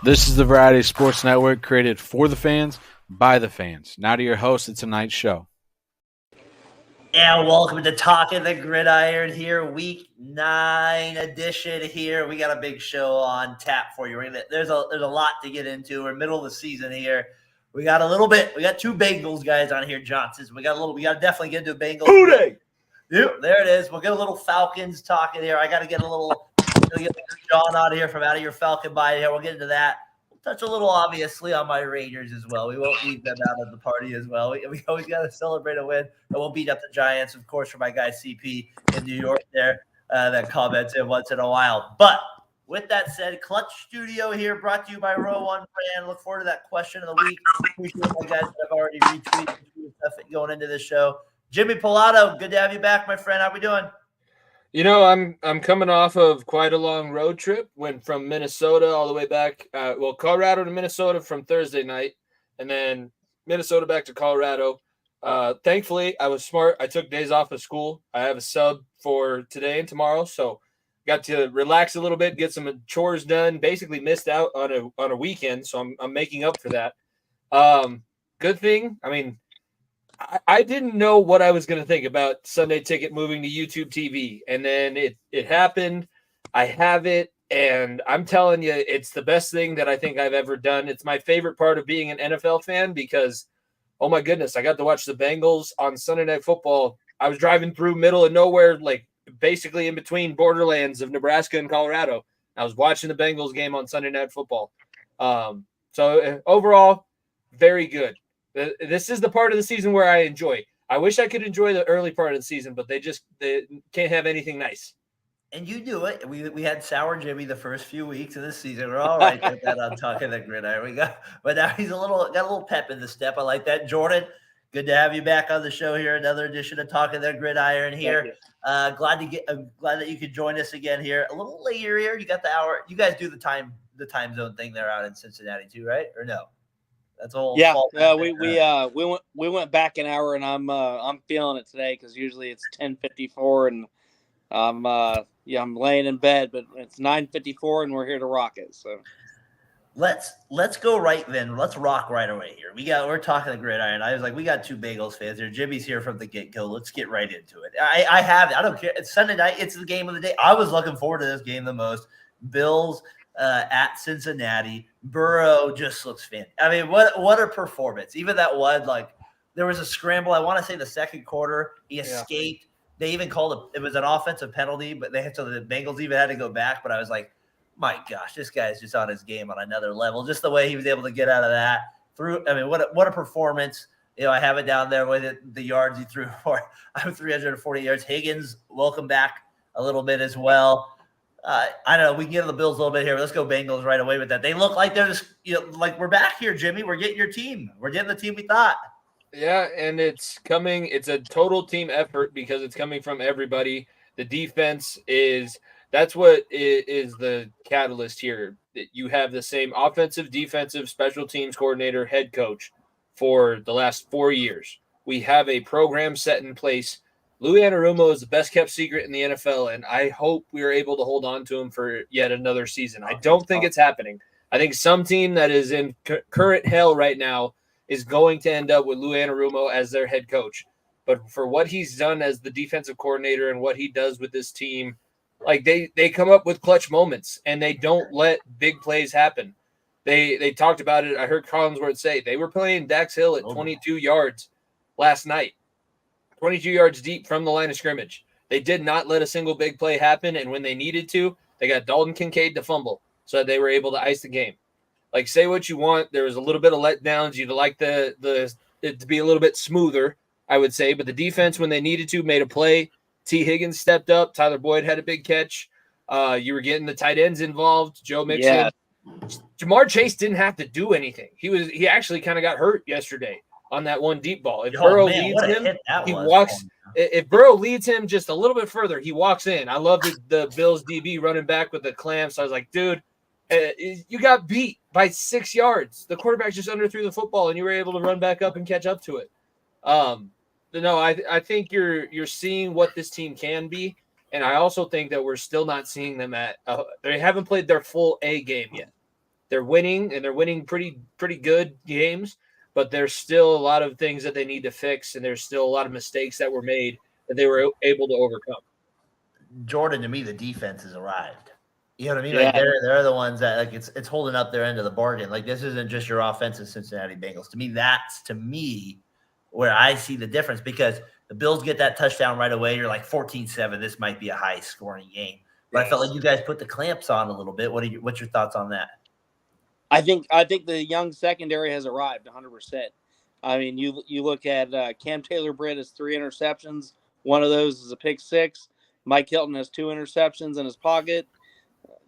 This is the Variety Sports Network created for the fans, by the fans. Now to your host of tonight's show. And welcome to Talking the Gridiron here, week 9 edition here. We got a big show on tap for you. There's a lot to get into. We're middle of the season here. We got two Bengals guys on here, Johnsons. We got to definitely get into Bengals. Hootie! Yep, there it is. We'll get a little Falcons talking here. I got to get John out of here from Out of Your Falcon Bite here. We'll get into that. Touch a little, obviously, on my Raiders as well. We won't leave them out of the party as well. We always got to celebrate a win, and we'll beat up the Giants, of course, for my guy CP in New York there that comments in once in a while. But with that said, Clutch Studio here, brought to you by Row One Brand. Look forward to that question of the week. Appreciate my guys that have already retweeted stuff going into the show. Jimmy Pilato, good to have you back, my friend. How we doing? You know, I'm coming off of quite a long road trip. Went from Minnesota all the way back, Colorado to Minnesota from Thursday night, and then Minnesota back to Colorado. Thankfully, I was smart. I took days off of school. I have a sub for today and tomorrow, so got to relax a little bit, get some chores done. Basically, missed out on a weekend, so I'm making up for that. Good thing. I mean, I didn't know what I was going to think about Sunday Ticket moving to YouTube TV, and then it happened. I have it, and I'm telling you, it's the best thing that I think I've ever done. It's my favorite part of being an NFL fan because, oh my goodness, I got to watch the Bengals on Sunday Night Football. I was driving through middle of nowhere, like basically in between borderlands of Nebraska and Colorado. I was watching the Bengals game on Sunday Night Football. So overall, very good. This is the part of the season where I enjoy. I wish I could enjoy the early part of the season, but they can't have anything nice. And you do it. We had Sour Jimmy the first few weeks of the season. We're all right with that on Talking the Gridiron. But now he's got a little pep in the step. I like that. Jordan, good to have you back on the show here. Another edition of Talking the Gridiron here. Glad that you could join us again here. A little later here. You got the hour. You guys do the time zone thing there out in Cincinnati too, right? Or no? That's all. Yeah, we went back an hour, and I'm feeling it today because usually it's 10:54, and I'm laying in bed, but it's 9:54, and we're here to rock it. So let's go right then. Let's rock right away here. We're talking the Gridiron. I was like, we got two Bengals fans here. Jimmy's here from the get go. Let's get right into it. I have it. I don't care. It's Sunday night. It's the game of the day. I was looking forward to this game the most. Bills at Cincinnati. Burrow just looks fantastic. I mean, what a performance. Even that one, like, there was a scramble. I want to say the second quarter, he escaped. They even called it was an offensive penalty, but the Bengals even had to go back. But I was like, my gosh, this guy's just on his game on another level. Just the way he was able to get out of that. What a performance. You know, I have it down there with the yards he threw for. I have 340 yards. Higgins, welcome back a little bit as well. I don't know. We can get to the Bills a little bit here. Let's go Bengals right away with that. They look like they're just, like we're back here, Jimmy. We're getting your team. We're getting the team we thought. Yeah, and it's coming. It's a total team effort because it's coming from everybody. The defense that's what is the catalyst here. You have the same offensive, defensive, special teams coordinator, head coach for the last 4 years. We have a program set in place. Louis Anarumo is the best kept secret in the NFL, and I hope we are able to hold on to him for yet another season. I don't think it's happening. I think some team that is in current hell right now is going to end up with Louis Anarumo as their head coach. But for what he's done as the defensive coordinator and what he does with this team, like they come up with clutch moments, and they don't let big plays happen. They talked about it. I heard Collinsworth say they were playing Dax Hill at 22 yards last night. 22 yards deep from the line of scrimmage. They did not let a single big play happen, and when they needed to, they got Dalton Kincaid to fumble so that they were able to ice the game. Like, say what you want. There was a little bit of letdowns. You'd like it to be a little bit smoother, I would say. But the defense, when they needed to, made a play. T. Higgins stepped up. Tyler Boyd had a big catch. You were getting the tight ends involved. Joe Mixon. Yeah. Jamar Chase didn't have to do anything. He actually kind of got hurt yesterday on that one deep ball. If Burrow leads him, he walks. If Burrow leads him just a little bit further, he walks in. I love the Bills DB running back with the clamps. I was like, dude, you got beat by 6 yards. The quarterback just underthrew the football, and you were able to run back up and catch up to it. No, I think you're seeing what this team can be, and I also think that we're still not seeing them at. They haven't played their full A game yet. They're winning, and they're winning pretty good games, but there's still a lot of things that they need to fix, and there's still a lot of mistakes that were made that they were able to overcome. Jordan, to me, the defense has arrived. You know what I mean? Yeah. Like they're the ones that like it's holding up their end of the bargain. Like this isn't just your offensive Cincinnati Bengals. To me, that's where I see the difference, because the Bills get that touchdown right away. You're like 14-7. This might be a high scoring game. But I felt like you guys put the clamps on a little bit. What's your thoughts on that? I think the young secondary has arrived 100%. I mean, you look at Cam Taylor-Britt has 3 interceptions. One of those is a pick 6. Mike Hilton has 2 interceptions in his pocket.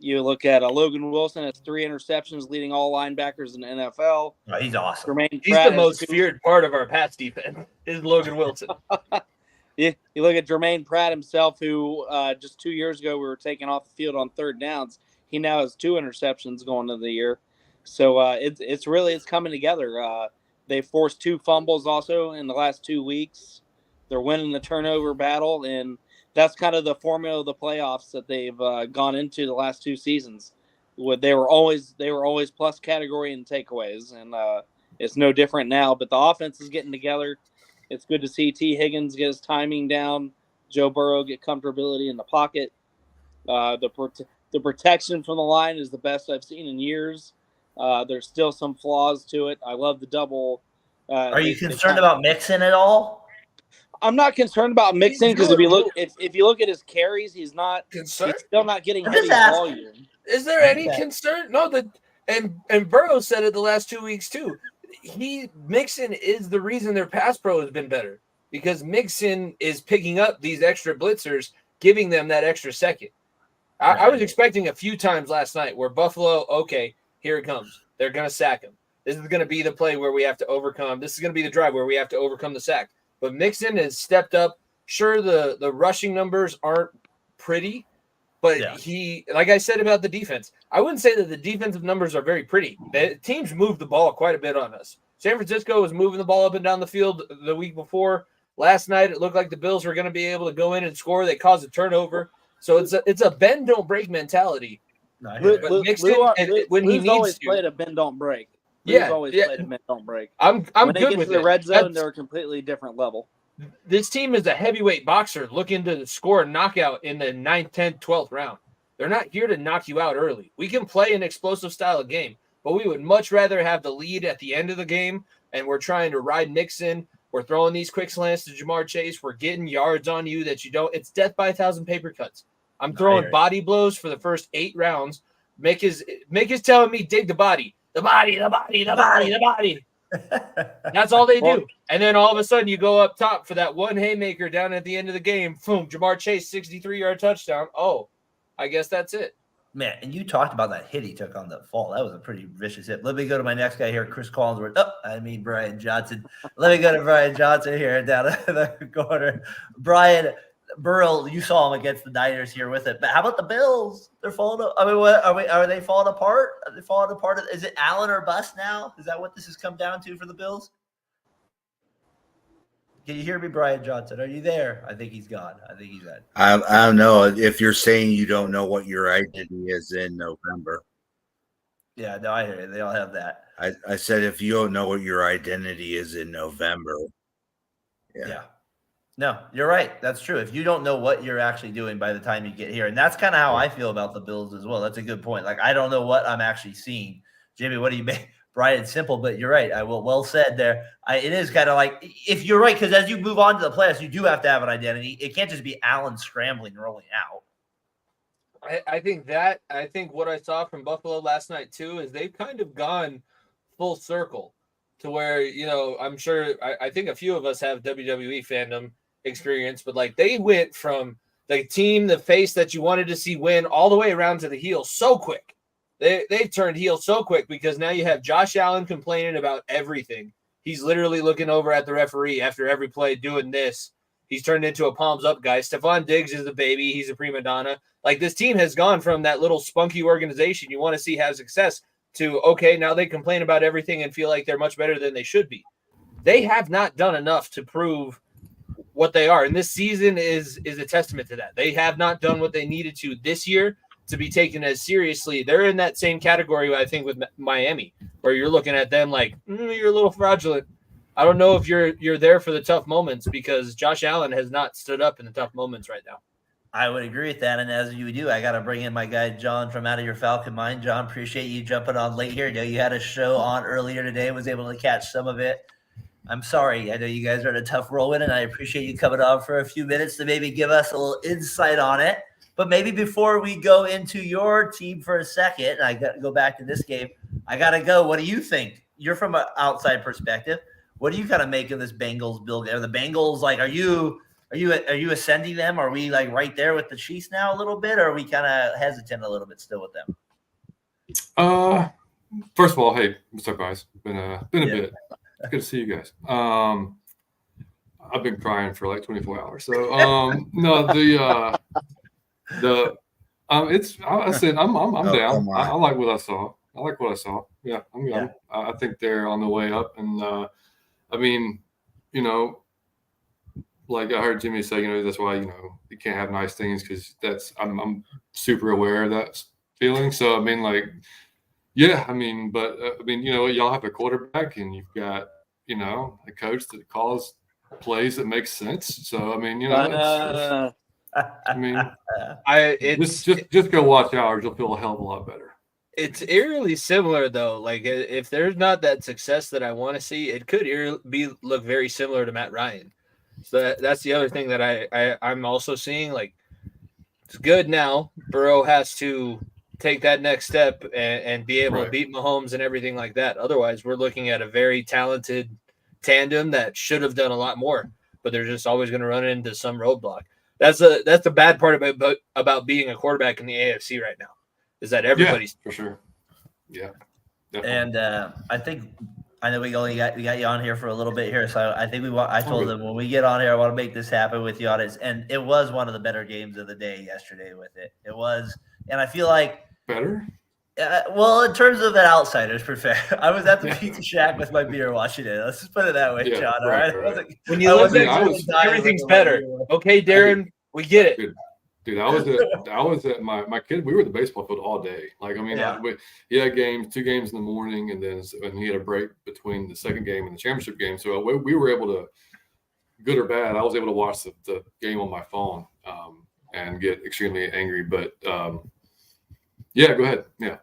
You look at Logan Wilson has 3 interceptions, leading all linebackers in the NFL. Oh, he's awesome. He's the most feared part of our Pats defense is Logan Wilson. You look at Jermaine Pratt himself, who just 2 years ago we were taking off the field on 3rd downs. He now has 2 interceptions going into the year. So it's coming together. They forced 2 fumbles also in the last 2 weeks. They're winning the turnover battle, and that's kind of the formula of the playoffs that they've gone into the last 2 seasons. They were always plus category in takeaways, and it's no different now. But the offense is getting together. It's good to see T. Higgins get his timing down, Joe Burrow get comfortability in the pocket. The protection from the line is the best I've seen in years. There's still some flaws to it. I love the double. Are you concerned about Mixon at all? I'm not concerned about Mixon, because if you look at his carries, he's concerned. He's still not getting heavy volume. Is there any concern? No, and Burrow said it the last 2 weeks too. Mixon is the reason their pass pro has been better, because Mixon is picking up these extra blitzers, giving them that extra second. I was expecting a few times last night where Buffalo, okay, here it comes. They're going to sack him. This is going to be the play where we have to overcome. This is going to be the drive where we have to overcome the sack. But Mixon has stepped up. Sure, the rushing numbers aren't pretty, but he, like I said about the defense, I wouldn't say that the defensive numbers are very pretty. The teams moved the ball quite a bit on us. San Francisco was moving the ball up and down the field the week before. Last night, it looked like the Bills were going to be able to go in and score. They caused a turnover. So it's a bend, don't break mentality. When he needs to. Played a bend, don't break. Lou's always played a bend, don't break. I'm when good they get with to the it. red zone, they're a completely different level. This team is a heavyweight boxer looking to score a knockout in the 9th, 10th, 12th round. They're not here to knock you out early. We can play an explosive style of game, but we would much rather have the lead at the end of the game, and we're trying to ride Mixon. We're throwing these quick slants to Jamar Chase. We're getting yards on you that you don't. It's death by 1,000 paper cuts. I'm throwing body blows for the first 8 rounds. Mick is telling me dig the body. The body. That's all they do. And then all of a sudden you go up top for that one haymaker down at the end of the game. Boom, Jamar Chase, 63-yard touchdown. Oh, I guess that's it. Man, and you talked about that hit he took on the fall. That was a pretty vicious hit. Let me go to my next guy here, Chris Collinsworth. Brian Johnson. Let me go to Brian Johnson here down the corner. Brian Burrow, you saw him against the Niners here with it. But how about the Bills? They're falling up. I mean, are they falling apart? Are they falling apart? Is it Allen or bust now? Is that what this has come down to for the Bills? Can you hear me, Brian Johnson? Are you there? I think he's gone. I think he's dead. I don't know if you're saying you don't know what your identity is in November. Yeah, no, I hear you. They all have that. I said if you don't know what your identity is in November. Yeah. No, you're right. That's true. If you don't know what you're actually doing by the time you get here, and that's kind of how I feel about the Bills as well. That's a good point. Like, I don't know what I'm actually seeing. Jimmy, what do you make? Brian, it's simple, but you're right. Well said there. It is kind of like, if you're right, because as you move on to the playoffs, you do have to have an identity. It can't just be Allen scrambling, rolling out. I think what I saw from Buffalo last night too is they've kind of gone full circle to where, I'm sure I think a few of us have WWE fandom experience, but like they went from the team, the face that you wanted to see win, all the way around to the heel so quick. They turned heel so quick because now you have Josh Allen complaining about everything. He's literally looking over at the referee after every play doing this. He's turned into a palms up guy. Stephon Diggs is the baby. He's a prima donna. Like, this team has gone from that little spunky organization you want to see have success to, okay, now they complain about everything and feel like they're much better than they should be. They have not done enough to prove what they are. And this season is a testament to that. They have not done what they needed to this year to be taken as seriously. They're in that same category, I think, with Miami, where you're looking at them like you're a little fraudulent. I don't know if you're there for the tough moments, because Josh Allen has not stood up in the tough moments right now. I would agree with that. And as you do, I got to bring in my guy, John, from Out of Your Falcon Mind. John, appreciate you jumping on late here. I know you had a show on earlier today, was able to catch some of it. I'm sorry. I know you guys are in a tough whirlwind, and I appreciate you coming on for a few minutes to maybe give us a little insight on it. But maybe before we go into your team for a second, and I got to go back to this game, I got to go. What do you think? You're from an outside perspective. What do you kind of make of this Bengals build? Are the Bengals like, are you ascending them? Are we like right there with the Chiefs now a little bit, or are we kind of hesitant a little bit still with them? First of all, hey, what's up, guys? Been a bit. Good to see you guys. I've been crying for like 24 hours. So no, I said I'm down. I like what I saw. Yeah, I think they're on the way up, and I mean, like I heard Jimmy say, that's why you can't have nice things, because I'm super aware of that feeling. So I mean, like, yeah, I mean, but y'all have a quarterback, and you've got a coach that calls plays that makes sense. So I mean, just go watch ours. You'll feel a hell of a lot better. It's eerily similar, though. Like, if there's not that success that I want to see, it could look very similar to Matt Ryan. So that's the other thing that I'm also seeing. Like, it's good now. Burrow has to take that next step and be able to beat Mahomes and everything like that. Otherwise, we're looking at a very talented tandem that should have done a lot more, but they're just always going to run into some roadblock. That's the bad part about being a quarterback in the AFC right now, is that everybody's for sure. Yeah. And Definitely. I know we got you on here for a little bit here, so I think I told them when we get on here, I want to make this happen with the audience, and it was one of the better games of the day yesterday. With it was, and I feel like better. Well, in terms of an outsider's perspective, I was at the Pizza Shack with my beer watching it. Let's just put it that way, John. All right. When you look at everything's better. Okay, Daren, we get it. Dude, I was at my kid. We were at the baseball field all day. Like, I mean, he had two games in the morning, and then he had a break between the second game and the championship game. So we were able to, good or bad, I was able to watch the game on my phone and get extremely angry. But yeah, go ahead. Yeah.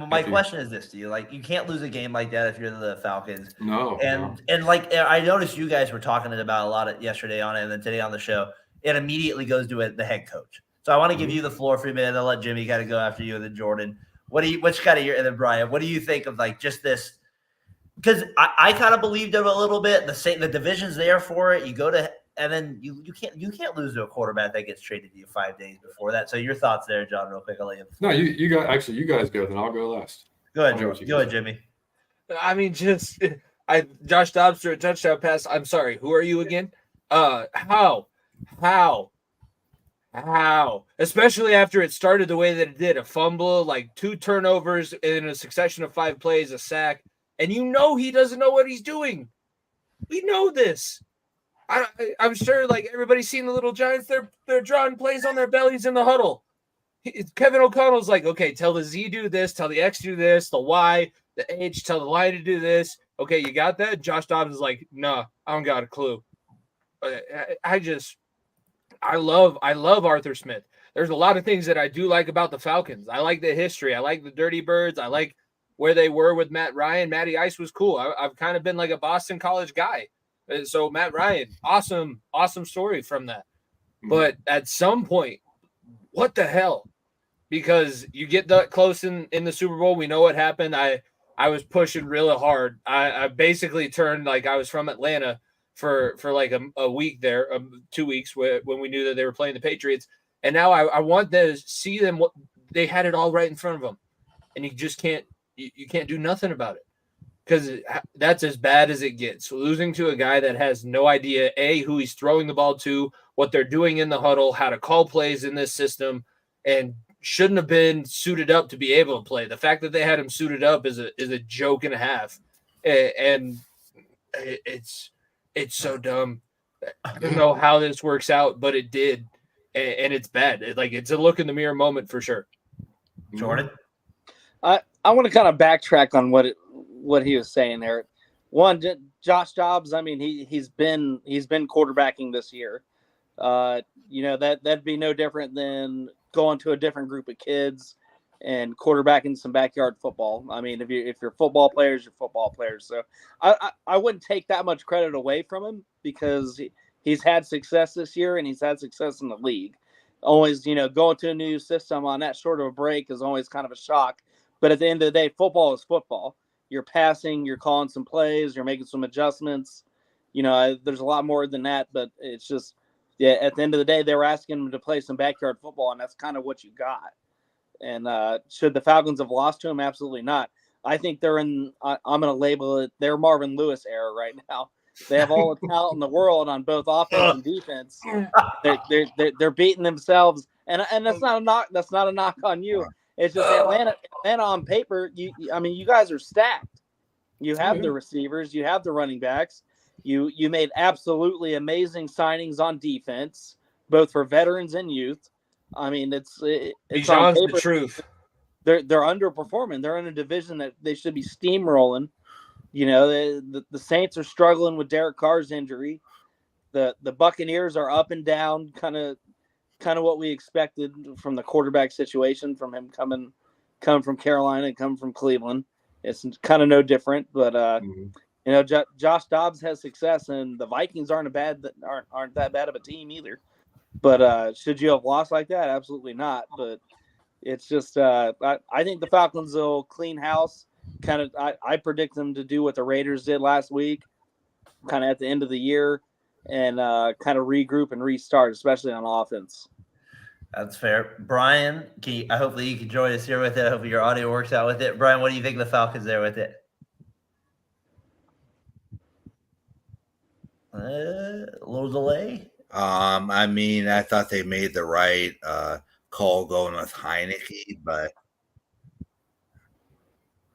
My question is this to you: like, you can't lose a game like that if you're the Falcons. No. And like, I noticed you guys were talking about a lot yesterday on it, and then today on the show. It immediately goes to the head coach. So I want to give you the floor for a minute. I'll let Jimmy kind of go after you, and then Jordan. What's kind of your, and then Brian, what do you think of like just this? Because I kind of believed it a little bit. The division's there for it. You go to, and then you can't lose to a quarterback that gets traded to you 5 days before that. So your thoughts there, John, real quick. I'll let you. No, you guys go, then I'll go last. Go ahead, Jordan. Go ahead, Jimmy. I mean, Josh Dobbs threw a touchdown pass. I'm sorry. Who are you again? How? Especially after it started the way that it did. A fumble, like 2 turnovers in a succession of 5 plays, a sack. And he doesn't know what he's doing. We know this. I'm sure like everybody's seen the little Giants. They're drawing plays on their bellies in the huddle. Kevin O'Connell's like, okay, tell the Z do this, tell the X do this, the Y, the H, tell the line to do this. Okay, you got that? Josh Dobbs is like, no, I don't got a clue. I love Arthur Smith. There's a lot of things that I do like about the Falcons. I like the history. I like the Dirty Birds. I like where they were with Matt Ryan. Matty Ice was cool. I've kind of been like a Boston College guy. So Matt Ryan, awesome story from that. But at some point, what the hell? Because you get that close in the Super Bowl. We know what happened. I was pushing really hard. I basically turned, like, I was from Atlanta for like a week there, 2 weeks when we knew that they were playing the Patriots. And now I want to see them. They had it all right in front of them. And you just can't do nothing about it, because that's as bad as it gets. Losing to a guy that has no idea, who he's throwing the ball to, what they're doing in the huddle, how to call plays in this system, and shouldn't have been suited up to be able to play. The fact that they had him suited up is a joke and a half. And it's so dumb. I don't know how this works out, but it did. And it's bad. It's a look in the mirror moment for sure. Jordan? I want to kind of backtrack on what he was saying there. One, Josh Dobbs. I mean, he's been quarterbacking this year. That'd be no different than going to a different group of kids and quarterbacking some backyard football. I mean, if you're football players, you're football players. So I wouldn't take that much credit away from him because he's had success this year and he's had success in the league. Always, going to a new system on that short of a break is always kind of a shock. But at the end of the day, football is football. You're passing, you're calling some plays, you're making some adjustments. There's a lot more than that, but it's just, at the end of the day, they were asking him to play some backyard football, and that's kind of what you got. And should the Falcons have lost to him? Absolutely not. I think they're in, I'm going to label it, they're Marvin Lewis era right now. They have all the talent in the world on both offense and defense. They're beating themselves, and that's not a knock. That's not a knock on you. It's just Atlanta on paper. You guys are stacked. You have the receivers, you have the running backs. You made absolutely amazing signings on defense, both for veterans and youth. I mean, it's on paper. The truth. They're underperforming. They're in a division that they should be steamrolling. The Saints are struggling with Derek Carr's injury. The Buccaneers are up and down, kind of what we expected from the quarterback situation, from him coming from Carolina and coming from Cleveland. It's kind of no different, but Josh Dobbs has success, and the Vikings aren't that bad of a team either. But should you have lost like that? Absolutely not. But it's just I think the Falcons will clean house. I predict them to do what the Raiders did last week, kind of at the end of the year, and kind of regroup and restart, especially on offense. That's fair. Brian, hopefully you can join us here with it. Hopefully your audio works out with it. Brian, what do you think of the Falcons there with it? A little delay. I thought they made the right call going with Heineke, but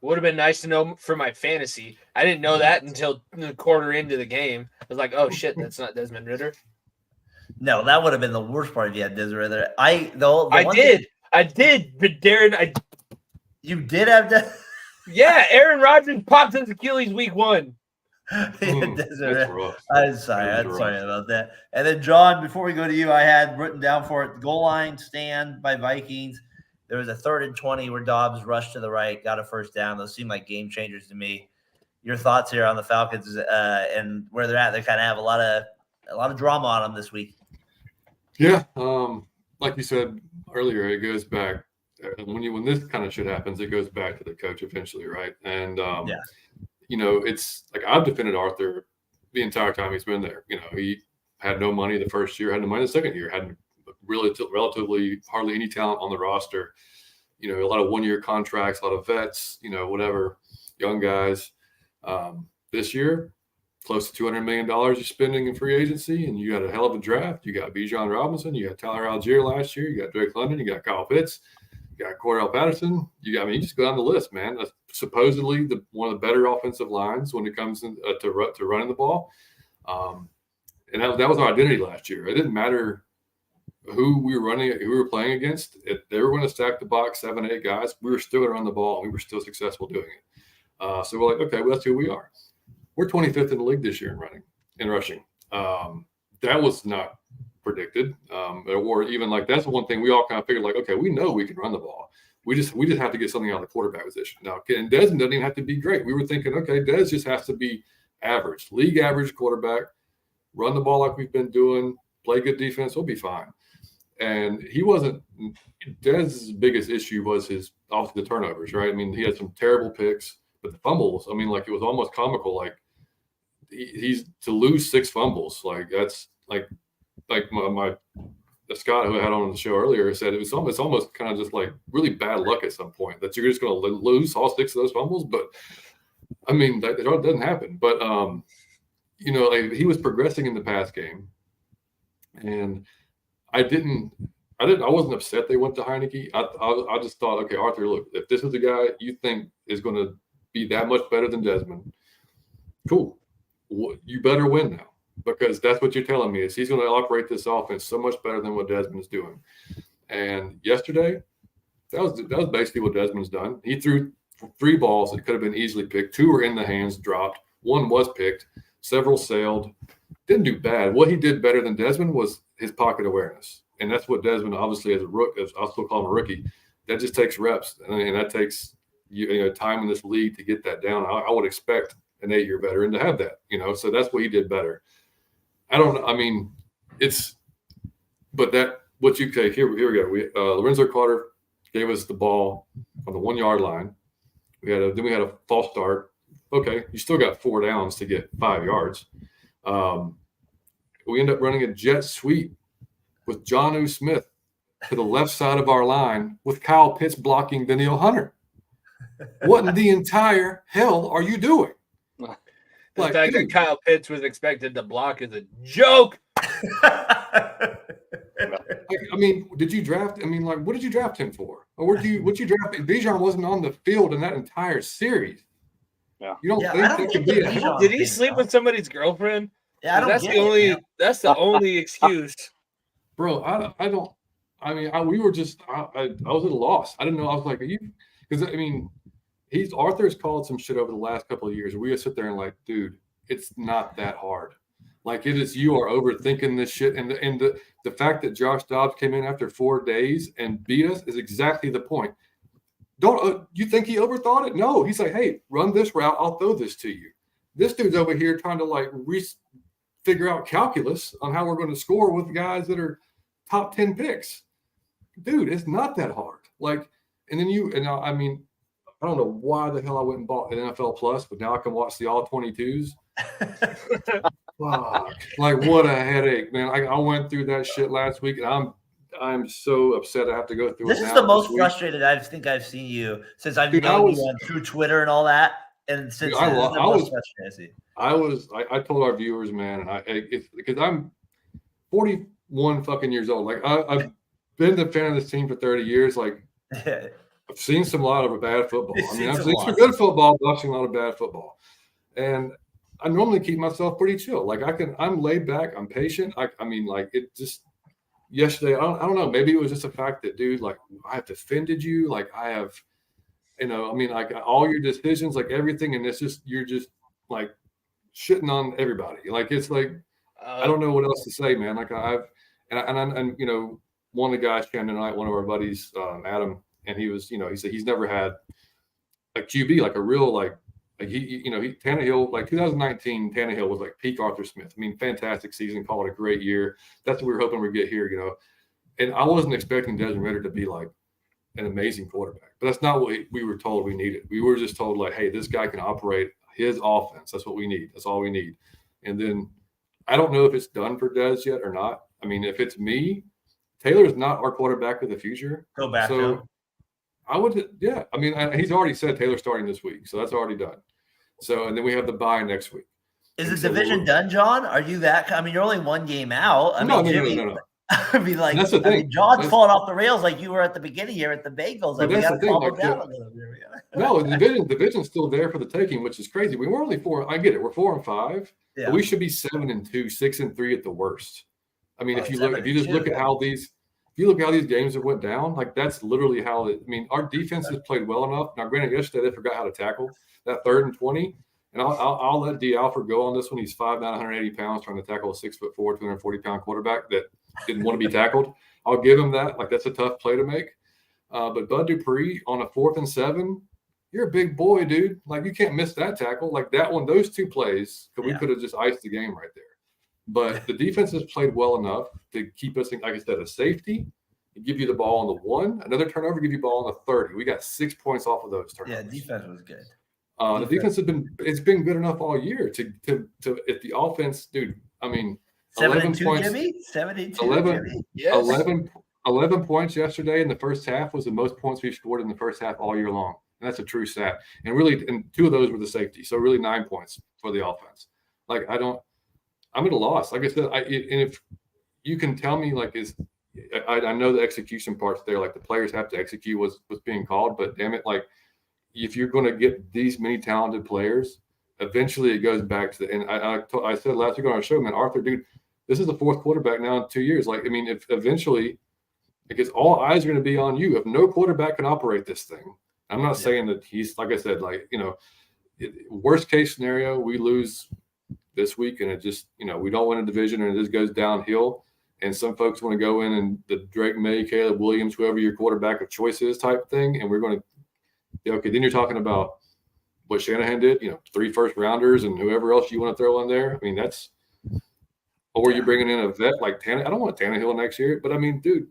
would have been nice to know for my fantasy. I didn't know that until the quarter into the game. I was like, oh shit, that's not Desmond Ridder. No, that would have been the worst part if you had Desmond Ridder. I did, but Daren, you did have to. Yeah, Aaron Rodgers popped his Achilles week 1. I'm sorry about that. And then John, before we go to you, I had written down for it, goal line stand by Vikings. There was a 3rd and 20 where Dobbs rushed to the right, got a first down. Those seem like game changers to me. Your thoughts here on the Falcons and where they're at? They kind of have a lot of drama on them this week. Yeah, like you said earlier, it goes back when this kind of shit happens. It goes back to the coach eventually, right? And it's like I've defended Arthur the entire time he's been there. He had no money the first year, had no money the second year, had relatively hardly any talent on the roster. A lot of 1-year contracts, a lot of vets, whatever, young guys. This year, close to $200 million you're spending in free agency, and you got a hell of a draft. You got Bijan Robinson, you got Tyler Algier last year, you got Drake London, you got Kyle Pitts, you got Cordell Patterson. You just go down the list, man. That's supposedly one of the better offensive lines when it comes to running the ball. And that was our identity last year. It didn't matter who we were playing against. If they were going to stack the box 7, 8 guys, we were still going to run the ball. And we were still successful doing it. So we're like, okay, well, that's who we are. We're 25th in the league this year in rushing. That was not predicted, or even like that's the one thing we all kind of figured, like, okay, we know we can run the ball. We just have to get something out of the quarterback position. Now, and Desmond doesn't even have to be great. We were thinking, okay, Des just has to be average, league average quarterback, run the ball like we've been doing, play good defense, we'll be fine. And he wasn't. Dez's biggest issue was obviously the turnovers, right? I mean, he had some terrible picks, but the fumbles, I mean, like it was almost comical. Like he's to lose 6 fumbles, like that's like my Scott, who I had on the show earlier, said it's almost kind of just like really bad luck at some point that you're just going to lose all 6 of those fumbles. But I mean, it doesn't happen. But like he was progressing in the pass game, and I wasn't upset they went to Heineke. I just thought, okay, Arthur, look, if this is the guy you think is going to be that much better than Desmond, cool. You better win now, because that's what you're telling me is he's going to operate this offense so much better than what Desmond is doing. And yesterday, That was basically what Desmond's done. He threw 3 balls that could have been easily picked. 2 were in the hands, dropped. 1 was picked. Several sailed. Didn't do bad. What he did better than Desmond was his pocket awareness. And that's what Desmond, obviously, as a rookie, I'll still call him a rookie, that just takes reps. And that takes time in this league to get that down. I would expect an 8-year veteran to have that, so that's what he did better. I don't know. I mean, here we go. Lorenzo Carter gave us the ball on the 1 yard line. Then we had a false start. Okay, you still got 4 downs to get 5 yards. We end up running a jet sweep with Jonnu Smith to the left side of our line with Kyle Pitts blocking Danielle Hunter. What in the entire hell are you doing? The fact that Kyle Pitts was expected to block is a joke. Did you draft? What did you draft him for? Or what you draft? Bijan wasn't on the field in that entire series. Yeah. You don't think that could be a Did he sleep with somebody's girlfriend? Yeah, I don't that's get the only. it, That's the only excuse. Bro, I don't. We were just. I was at a loss. I didn't know. I was like, are you? Because Arthur's called some shit over the last couple of years. We would sit there and like, dude, it's not that hard. Like it is, you are overthinking this shit. And the fact that Josh Dobbs came in after 4 days and beat us is exactly the point. Don't you think he overthought it? No, he's like, hey, run this route. I'll throw this to you. This dude's over here trying to figure out calculus on how we're going to score with guys that are top 10 picks. Dude, it's not that hard. I don't know why the hell I went and bought an NFL Plus, but now I can watch the all 22s. Fuck. What a headache, man. I went through that shit last week, and I'm so upset I have to go through this it. This is the most frustrated I think I've seen you since I've known you on through Twitter and all that. And since I told our viewers, man, because I'm 41 fucking years old. I've been the fan of this team for 30 years. I've seen a lot of bad football. I've seen some good football, but I've seen a lot of bad football. And I normally keep myself pretty chill. I'm laid back. I'm patient. Yesterday, I don't know. Maybe it was just the fact that, dude, I have defended you. I have, all your decisions, everything. And it's just, you're just shitting on everybody. I don't know what else to say, man. One of the guys came tonight, one of our buddies, Adam, and he was, he said he's never had a QB, a real, Tannehill, 2019, Tannehill was peak Arthur Smith. Fantastic season, called it a great year. That's what we were hoping we'd get here, And I wasn't expecting Desmond Ridder to be an amazing quarterback, but that's not what we were told we needed. We were just told hey, this guy can operate his offense. That's what we need. That's all we need. And then I don't know if it's done for Des yet or not. If it's me, Taylor's not our quarterback of the future. Go back to him. I would, yeah. He's already said Taylor's starting this week, so that's already done. So, and then we have the bye next week. Is the division done, John? Are you that? You're only 1 game out. Jimmy, no. That's the thing. John's falling off the rails like you were at the beginning here at the Bagels. That's the thing. No, the division's still there for the taking, which is crazy. We were only 4. I get it. We're 4 and 5. Yeah. But we should be 7 and 2, 6 and 3 at the worst. If you look at how these games have went down, that's literally how our defense has played well enough. Now, granted, yesterday they forgot how to tackle that 3rd and 20, and I'll let D. Alford go on this one. He's 5'9", 180 pounds, trying to tackle a 6'4", 240-pound quarterback that didn't want to be tackled. I'll give him that. That's a tough play to make. But Bud Dupree on a 4th and 7, you're a big boy, dude. You can't miss that tackle. That one, those 2 plays, we could have just iced the game right there. But the defense has played well enough to keep us in, like I said, a safety, give you the ball on the 1, another turnover, give you the ball on the 30. We got 6 points off of those turnovers. Yeah, defense was good. The defense has been good enough all year to if the offense, dude. 11 points. Jimmy? 72. 11, yes. 11 points yesterday in the first half was the most points we've scored in the first half all year long, and that's a true stat. And 2 of those were the safety, so really 9 points for the offense. I'm at a loss. Like I said, and if you can tell me, I know the execution part's there. The players have to execute what's being called, but damn it, if you're going to get these many talented players, eventually it goes back to and I said last week on our show, man, Arthur, dude, this is the 4th quarterback now in 2 years. If eventually because all eyes are going to be on you. If no quarterback can operate this thing, I'm not saying that he's, like I said, like, worst case scenario, we lose this week and it just, we don't win a division and it just goes downhill. And some folks want to go in and the Drake May, Caleb Williams, whoever your quarterback of choice is type thing. And we're going to, okay, then you're talking about what Shanahan did, 3 first rounders and whoever else you want to throw in there. I mean, or you're bringing in a vet like Tannehill. I don't want Tannehill next year, but I mean, dude,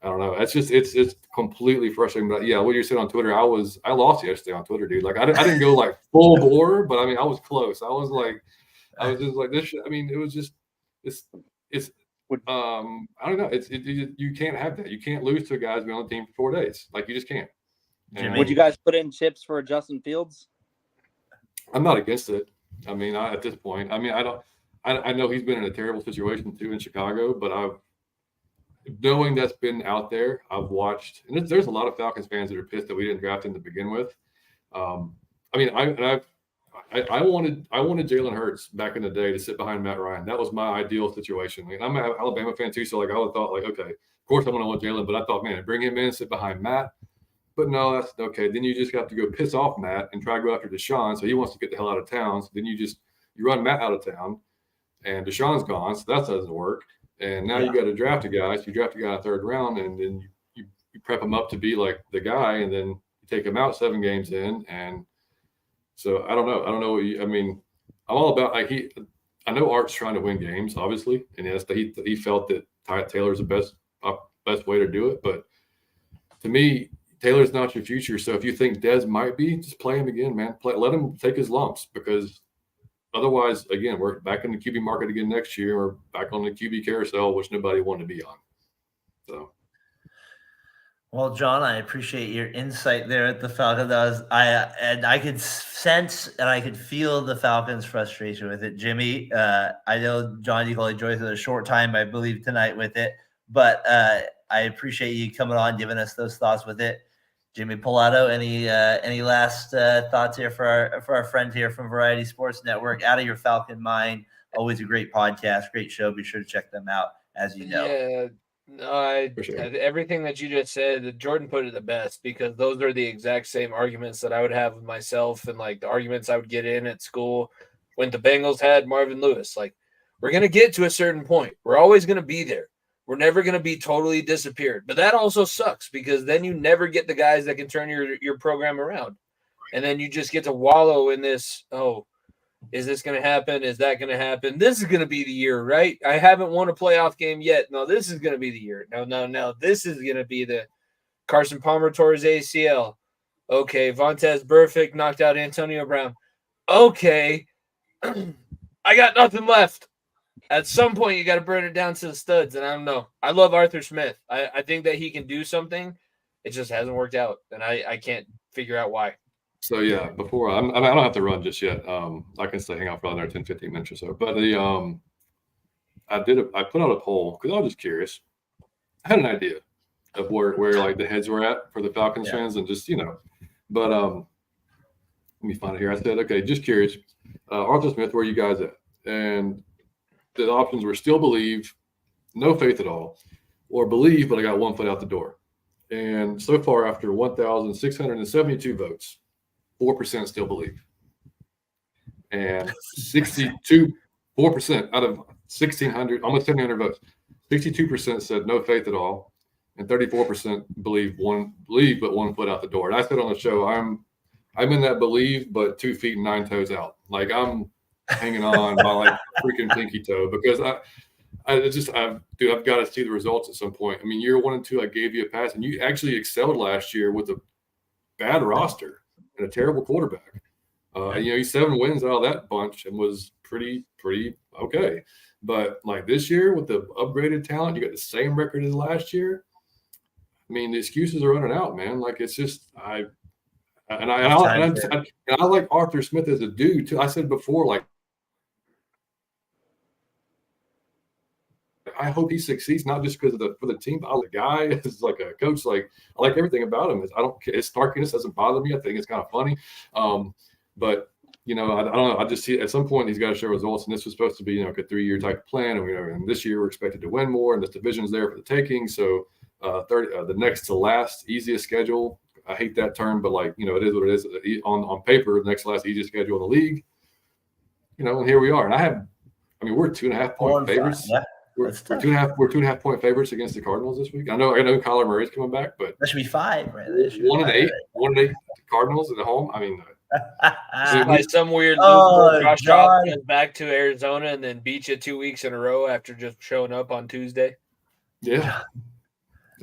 I don't know. It's just it's completely frustrating. But yeah, what you said on Twitter, I lost yesterday on Twitter, dude. Like I didn't go like full bore, but I mean I was close. I was just like this. I mean, it was just it's I don't know. You can't have that. You can't lose to a guy who's been on the team for 4 days. Like you just can't. Would you guys put in chips for Justin Fields? I'm not against it. I mean, at this point, I mean, I know he's been in a terrible situation too in Chicago, but knowing that's been out there, I've watched, and there's a lot of Falcons fans that are pissed that we didn't draft him to begin with. I mean, I wanted Jalen Hurts back in the day to sit behind Matt Ryan. That was my ideal situation. Like, I'm an Alabama fan too, so like I would thought like, okay, of course I'm going to want Jalen, but I thought, man, bring him in, sit behind Matt. But no, that's okay. Then you just have to go piss off Matt and try to go after Deshaun. So he wants to get the hell out of town. So then you run Matt out of town, and Deshaun's gone, so that doesn't work. And now you got to draft a guy. So you draft a guy in the 3rd round, and then you prep him up to be like the guy, and then you take him out 7 games in. And so I don't know. I mean, I'm all about I know Art's trying to win games, obviously, and yes, he felt that Tyrod Taylor's the best way to do it. But to me, Taylor's not your future. So if you think Dez might be, just play him again, man. Let him take his lumps, because otherwise, again, we're back in the QB market again next year. We're back on the QB carousel, which nobody wanted to be on. So, well, John, I appreciate your insight there at the Falcons. I could sense and I could feel the Falcons' frustration with it. Jimmy, I know John, you only joined us a short time, I believe, tonight with it, but I appreciate you coming on, giving us those thoughts with it. Jimmy Pilato, any last thoughts here for our friend here from Variety Sports Network? Out of Your Falcon Mind, always a great podcast, great show. Be sure to check them out, as you know. Yeah, no, everything that you just said, Jordan put it the best, because those are the exact same arguments that I would have with myself, and like the arguments I would get in at school when the Bengals had Marvin Lewis. Like, we're gonna get to a certain point. We're always gonna be there. We're never going to be totally disappeared. But that also sucks, because then you never get the guys that can turn your program around. And then you just get to wallow in this, is this going to happen? Is that going to happen? This is going to be the year, right? I haven't won a playoff game yet. No, this is going to be the year. No. This is going to be the Carson Palmer tore his ACL. Okay, Vontaze Burfict knocked out Antonio Brown. Okay, I got nothing left. At some point, you got to burn it down to the studs, and I don't know. I love Arthur Smith. I think that he can do something. It just hasn't worked out, and I can't figure out why. So, yeah, before I don't have to run just yet. I can stay hang out for another 10, 15 minutes or so. But I put out a poll because I was just curious. I had an idea of where like the heads were at for the Falcons fans, and just But let me find it here. I said, okay, just curious. Arthur Smith, where are you guys at? And the options were still believe, no faith at all, or believe, but I got 1 foot out the door. And so far, after 1,672 votes, 4% still believe. And 4% out of 1,600, almost 1,700 votes, 62% said no faith at all, and 34% believe but 1 foot out the door. And I said on the show, I'm in that believe, but 2 feet and 9 toes out. Like, I'm hanging on by like freaking pinky toe, because I've got to see the results at some point. I mean, year 1 and 2, I gave you a pass, and you actually excelled last year with a bad roster and a terrible quarterback. He's 7 wins out of that bunch and was pretty okay. But like this year with the upgraded talent, you got the same record as last year. I mean, the excuses are running out, man. Like, it's just I like Arthur Smith as a dude too. I said before, like, I hope he succeeds, not just because for the team, but the guy is like a coach. Like, I like everything about him. I don't care. His snarkiness doesn't bother me. I think it's kind of funny. But I don't know. I just see at some point he's got to show results, and this was supposed to be, a 3-year type plan. And this year we're expected to win more, and this division's there for the taking. So the next to last easiest schedule. I hate that term, but like, it is what it is. On paper, the next to last easiest schedule in the league. And here we are. And we're 2.5 point favorites. Yeah, we're 2.5 point favorites against the Cardinals this week. I know Kyler Murray's coming back, but that should be 5, right? 1-8 Cardinals at home. By some weird Josh Dobbs goes back to Arizona and then beat you 2 weeks in a row after just showing up on Tuesday. Yeah.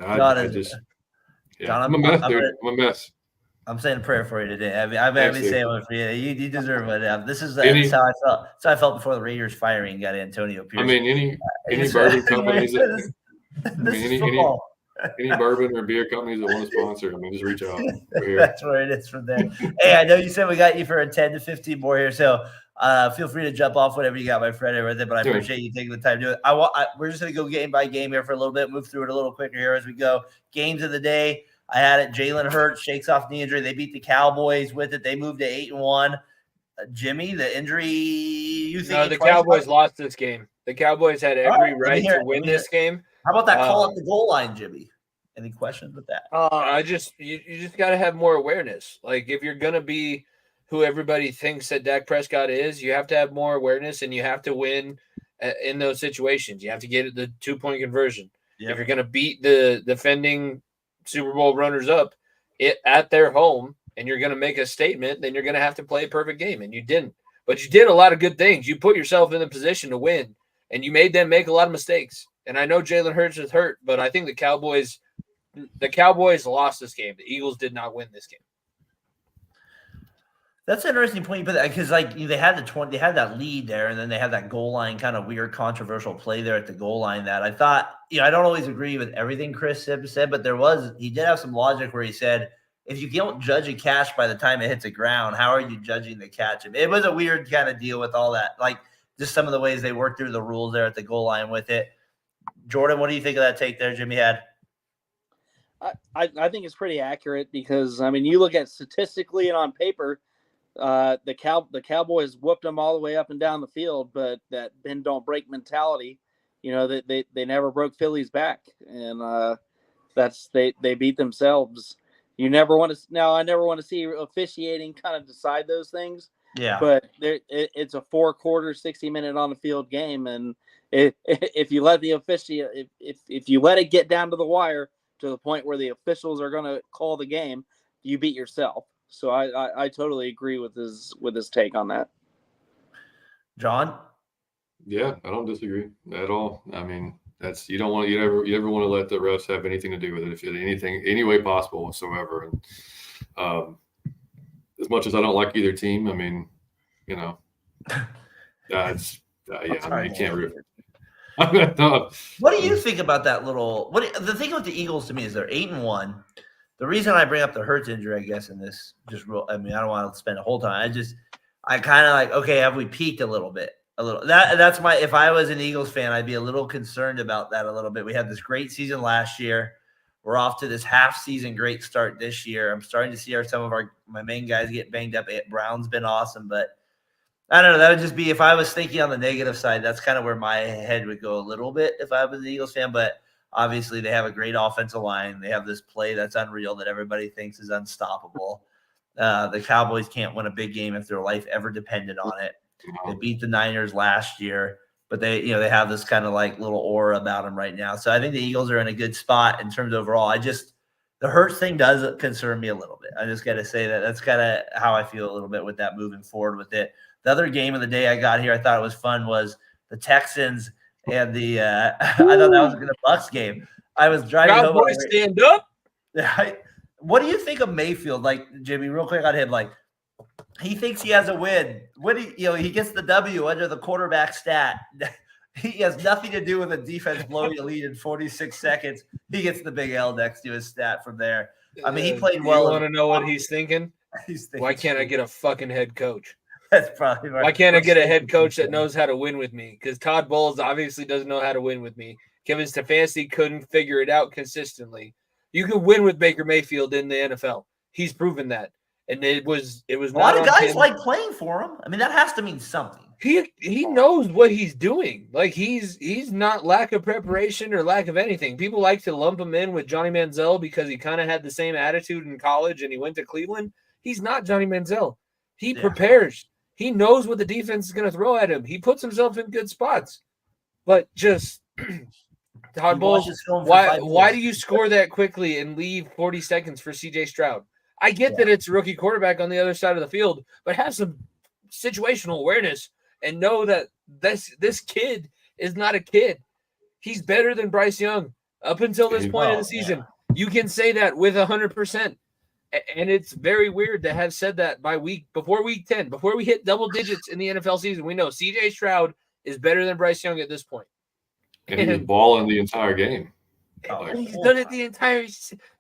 I'm a mess, dude. I'm a mess. I'm saying a prayer for you today. I've been saying one for you. You deserve it. This is how I felt. That's how I felt before the Raiders firing got Antonio Pierce. Any bourbon companies any bourbon or beer companies that want to sponsor, just reach out. That's where it is from there. Hey, I know you said we got you for a 10 to 15 more here, so feel free to jump off whatever you got, my friend, everything. But I appreciate you taking the time to do it. We're just going to go game by game here for a little bit, move through it a little quicker here as we go. Games of the day. I had it. Jalen Hurts shakes off knee injury. They beat the Cowboys with it. They moved to 8-1. Jimmy, the injury. The Cowboys lost this game. The Cowboys had every right to win this game. How about that call at the goal line, Jimmy? Any questions with that? You just got to have more awareness. Like, if you're gonna be who everybody thinks that Dak Prescott is, you have to have more awareness, and you have to win in those situations. You have to get the 2-point conversion. Yep. If you're gonna beat the defending Super Bowl runners-up at their home, and you're gonna make a statement, then you're gonna have to play a perfect game, and you didn't. But you did a lot of good things. You put yourself in the position to win, and you made them make a lot of mistakes. And I know Jalen Hurts is hurt, but I think the Cowboys lost this game. The Eagles did not win this game. That's an interesting point you put that, because they had they had that lead there, and then they had that goal line kind of weird controversial play there at the goal line that I thought, I don't always agree with everything Chris said, but he did have some logic where he said, if you don't judge a catch by the time it hits the ground, how are you judging the catch? It was a weird kind of deal with all that, like just some of the ways they worked through the rules there at the goal line with it. Jordan, what do you think of that take there Jimmy had? I think it's pretty accurate because, you look at statistically and on paper, the Cowboys whooped them all the way up and down the field, but that bend don't break mentality, they never broke Philly's back, and they beat themselves. I never want to see officiating kind of decide those things. Yeah, but it's a 4-quarter, 60-minute on the field game, and if you let the if you let it get down to the wire to the point where the officials are going to call the game, you beat yourself. So I totally agree with his take on that. John? Yeah, I don't disagree at all. That's you ever want to let the refs have anything to do with it, if any way possible whatsoever. And as much as I don't like either team, you can't root. What do you think about that the thing with the Eagles to me is they're 8-1. The reason I bring up the Hurts injury, I guess, in this I don't want to spend a whole time. I kind of like, okay, have we peaked a little bit? That's if I was an Eagles fan, I'd be a little concerned about that a little bit. We had this great season last year. We're off to this half-season great start this year. I'm starting to see some of my main guys get banged up. Brown's been awesome, but I don't know. That would just be if I was thinking on the negative side. That's kind of where my head would go a little bit if I was an Eagles fan. But obviously, they have a great offensive line. They have this play that's unreal that everybody thinks is unstoppable. The Cowboys can't win a big game if their life ever depended on it. They beat the Niners last year, but they have this kind of like little aura about them right now. So I think the Eagles are in a good spot in terms of overall. The Hurts thing does concern me a little bit. I just got to say that's kind of how I feel a little bit with that moving forward with it. The other game of the day I got here, I thought it was fun, was the Texans and the I thought that was a good Bucs game. I was driving home. Cowboys stand up. What do you think of Mayfield? Like, Jimmy, real quick on him, like, he thinks he has a win. He gets the W under the quarterback stat. He has nothing to do with the defense blowing a lead in 46 seconds. He gets the big L next to his stat from there. He played well. You want to know what he's thinking? Why can't I get a fucking head coach? That's probably right. Why can't I get a head coach that knows how to win with me? Because Todd Bowles obviously doesn't know how to win with me. Kevin Stefanski couldn't figure it out consistently. You can win with Baker Mayfield in the NFL. He's proven that. And it was a lot of guys like playing for him. That has to mean something. He knows what he's doing. Like he's not lack of preparation or lack of anything. People like to lump him in with Johnny Manziel because he kind of had the same attitude in college and he went to Cleveland. He's not Johnny Manziel. He prepares. He knows what the defense is going to throw at him. He puts himself in good spots. But just Todd Bowles, why do you score that quickly and leave 40 seconds for CJ Stroud? I get that it's a rookie quarterback on the other side of the field, but have some situational awareness and know that this kid is not a kid. He's better than Bryce Young up until this point of the season. You can say that with 100%. And it's very weird to have said that before week 10, before we hit double digits in the NFL season. We know CJ Stroud is better than Bryce Young at this point. And he was balling the entire game. He's done it the entire.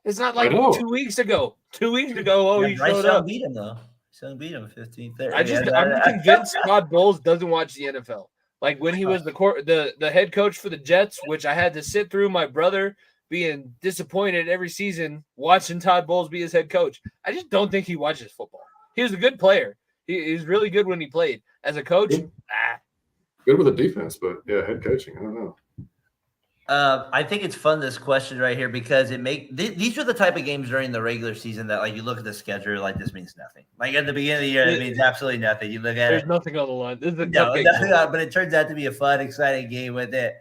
It's not like 2 weeks ago. 2 weeks ago, he Bryce showed Young up. beat him though. Young beat him 15-30. I'm convinced Todd Bowles doesn't watch the NFL. Like when he was the head coach for the Jets, which I had to sit through my brother being disappointed every season watching Todd Bowles be his head coach. I just don't think he watches football. He was a good player. He was really good when he played. As a coach, Good with the defense, but head coaching, I don't know. I think it's fun, this question right here, because these are the type of games during the regular season that, like, you look at the schedule, like, this means nothing. Like at the beginning of the year, it means absolutely nothing. You look at there's nothing on the line. This is a but it turns out to be a fun, exciting game with it.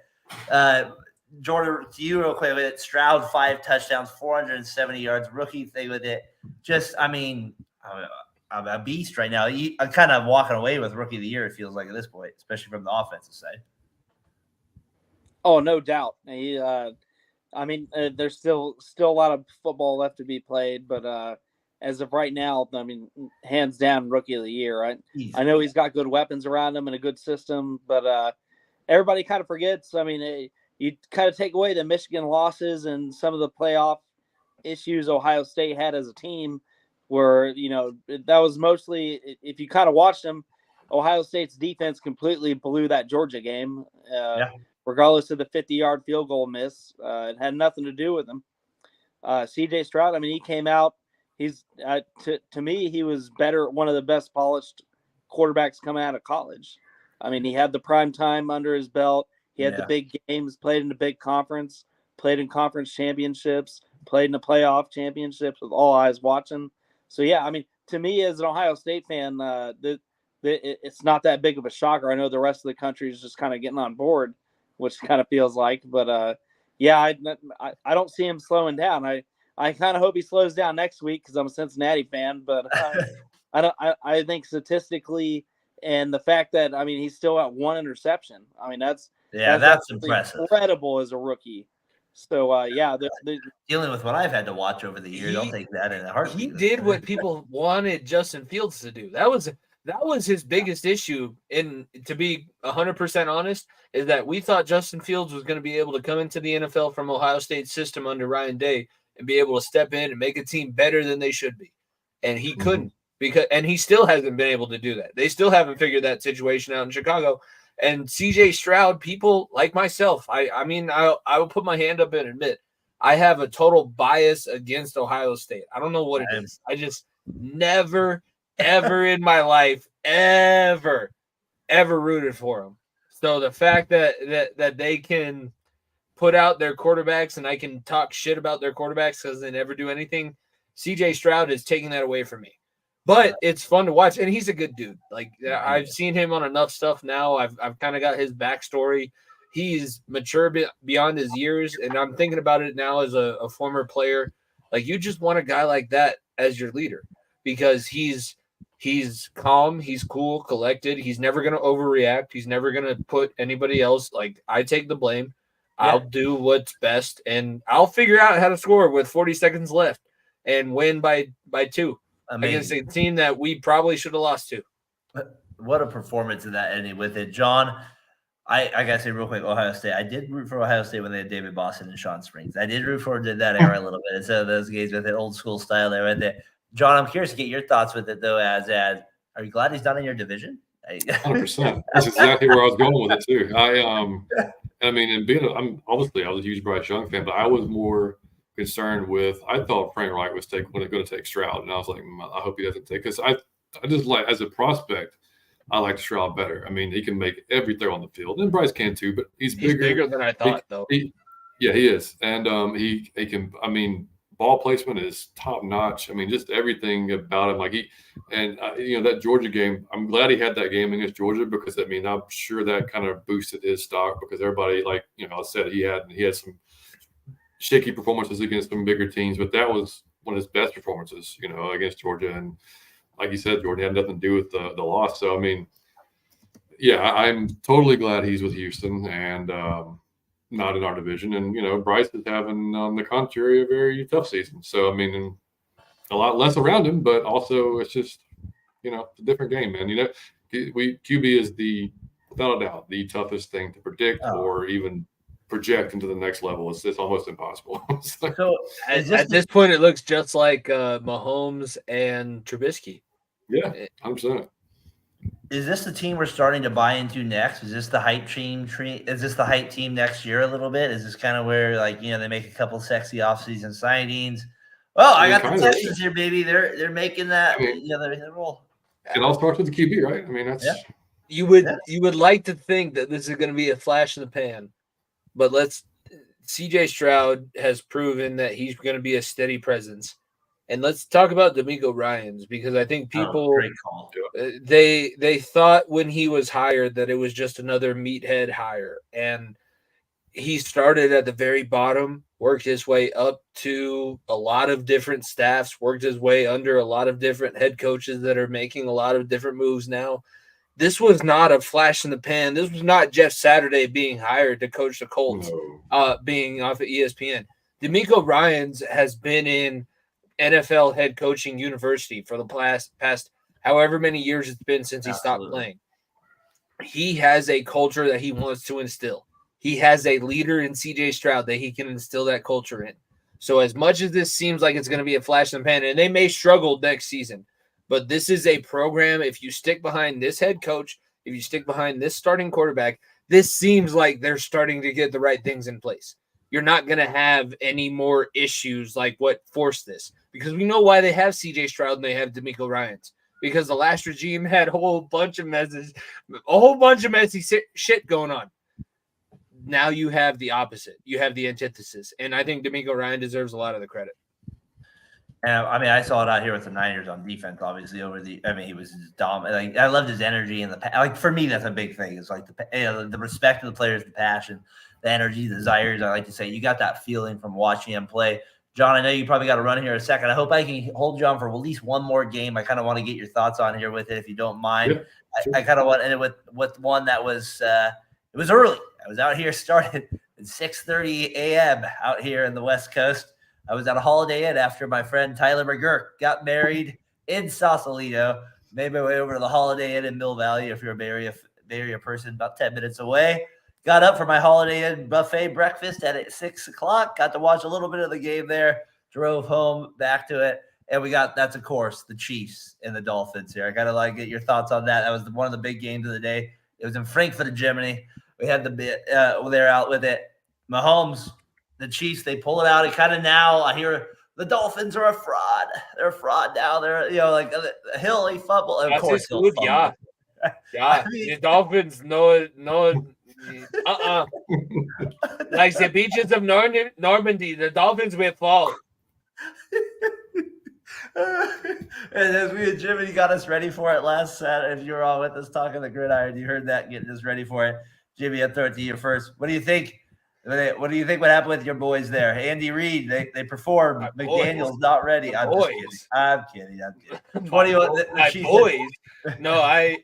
Jordan, to you real quick with it. Stroud 5 touchdowns, 470 yards, rookie thing with it. Just, I mean, I'm a beast right now. I'm kind of walking away with rookie of the year, it feels like at this point, especially from the offensive side. Oh, no doubt. There's still a lot of football left to be played, but as of right now, I mean, hands down, rookie of the year. I know he's got good weapons around him and a good system, but everybody kind of forgets. I mean, you kind of take away the Michigan losses and some of the playoff issues Ohio State had as a team, where, that was mostly, if you kind of watched them, Ohio State's defense completely blew that Georgia game. Regardless of the 50-yard field goal miss. It had nothing to do with him. CJ Stroud, I mean, he came out. He's to me, he was one of the best polished quarterbacks coming out of college. I mean, he had the prime time under his belt. He had the big games, played in the big conference, played in conference championships, played in the playoff championships with all eyes watching. So, I mean, to me as an Ohio State fan, it's not that big of a shocker. I know the rest of the country is just kind of getting on board, which kind of feels like, but I don't see him slowing down. I kind of hope he slows down next week because I'm a Cincinnati fan, but I think statistically, and the fact that, I mean, he's still at 1 interception. I mean, that's impressive, incredible as a rookie. So dealing with what I've had to watch over the years, I'll take that in a heartbeat. He did what people wanted Justin Fields to do. That was his biggest issue. And to be 100% honest, is that we thought Justin Fields was going to be able to come into the NFL from Ohio State's system under Ryan Day and be able to step in and make a team better than they should be. And he couldn't, and he still hasn't been able to do that. They still haven't figured that situation out in Chicago. And CJ Stroud, people like myself, I will put my hand up and admit I have a total bias against Ohio State. I don't know what it is. I just never ever in my life, ever rooted for them. So the fact that they can put out their quarterbacks and I can talk shit about their quarterbacks because they never do anything, CJ Stroud is taking that away from me. But it's fun to watch, and he's a good dude. Like, I've seen him on enough stuff now. I've kind of got his backstory. He's mature beyond his years, and I'm thinking about it now as a former player. Like, you just want a guy like that as your leader because he's calm, he's cool, collected. He's never going to overreact. He's never going to put anybody else. Like, I take the blame. Yeah. I'll do what's best, and I'll figure out how to score with 40 seconds left and win by 2 against a team that we probably should have lost to. What a performance in that ending with it. John, I got to say real quick, Ohio State. I did root for Ohio State when they had David Boston and Sean Springs. I did root for that era a little bit. Instead of those games with it, old school style there with it. John, I'm curious to get your thoughts with it, though, as are you glad he's not in your division? 100%. That's exactly where I was going with it, too. I was a huge Bryce Young fan, but I was more concerned with, I thought Frank Reich was going to take Stroud, and I was like, I hope he doesn't take, because I just like, as a prospect, I like Stroud better. I mean, he can make every throw on the field, and Bryce can too, but he's bigger than I thought, though. Yeah, he is, and he can. I mean, ball placement is top notch. I mean, just everything about him. Like that Georgia game. I'm glad he had that game against Georgia because I'm sure that kind of boosted his stock because everybody, like I said, he had some shaky performances against some bigger teams, but that was one of his best performances, against Georgia. And like you said, Georgia had nothing to do with the loss. So I mean, yeah, I'm totally glad he's with Houston and. Not in our division, and Bryce is having, on the contrary, a very tough season. So I mean, a lot less around him, but also it's just it's a different game, man. QB is without a doubt the toughest thing to predict or even project into the next level. It's almost impossible. So at this point, it looks just like Mahomes and Trubisky. Yeah, 100%. Is this the team we're starting to buy into next? Is this the hype team? Is this the hype team next year a little bit? Is this kind of where they make a couple sexy offseason signings? Well, I got the Texans here, baby. They're making that. They roll. It all starts with the QB, right? I mean, that's you would like to think that this is going to be a flash in the pan, but CJ Stroud has proven that he's going to be a steady presence. And let's talk about D'Amico Ryans because I think people they thought when he was hired that it was just another meathead hire, and he started at the very bottom, worked his way up to a lot of different staffs, worked his way under a lot of different head coaches that are making a lot of different moves now. This was not a flash in the pan. This was not Jeff Saturday being hired to coach the Colts, being off of ESPN. D'Amico Ryans has been in NFL head coaching university for the past however many years it's been since he stopped playing. He has a culture that he wants to instill. He has a leader in CJ Stroud that he can instill that culture in. So as much as this seems like it's going to be a flash in the pan, and they may struggle next season, but this is a program. If you stick behind this head coach, if you stick behind this starting quarterback, this seems like they're starting to get the right things in place. You're not going to have any more issues like what forced this. Because we know why they have CJ Stroud and they have D'Amico Ryans. Because the last regime had a whole bunch of messy shit going on. Now you have the opposite. You have the antithesis. And I think D'Amico Ryan deserves a lot of the credit. I saw it out here with the Niners on defense, obviously, he was dominant. I loved his energy and for me, that's a big thing. It's like the respect of the players, the passion, the energy, the desires. I like to say you got that feeling from watching him play. John, I know you probably got to run here in a second. I hope I can hold you on for at least one more game. I kind of want to get your thoughts on here with it, if you don't mind. Yeah, sure. I kind of want to end it with one that was it was early. I was out here, started at 6:30 a.m. out here in the West Coast. I was at a Holiday Inn after my friend Tyler McGurk got married in Sausalito. Made my way over to the Holiday Inn in Mill Valley. If you're a Bay Area person, about 10 minutes away. Got up for my Holiday Inn buffet breakfast at 6 o'clock. Got to watch a little bit of the game there. Drove home, back to it. And that's, of course, the Chiefs and the Dolphins here. I got to get your thoughts on that. That was one of the big games of the day. It was in Frankfurt, Germany. We had they're out with it. Mahomes, the Chiefs, they pull it out. And kind of now I hear the Dolphins are a fraud. They're a fraud now. They're, Hill, he fumbled. Of course, Hill fumbled. Yeah. The Dolphins, no. Like the beaches of Normandy, the Dolphins will fall. And as me and Jimmy got us ready for it last Saturday, if you were all with us talking the gridiron, you heard that, getting us ready for it. Jimmy, I'll throw it to you first. What do you think? What do you think? What happened with your boys there? Andy Reid, they performed. My McDaniel's boys. not ready. I'm kidding. 21. My boys. No,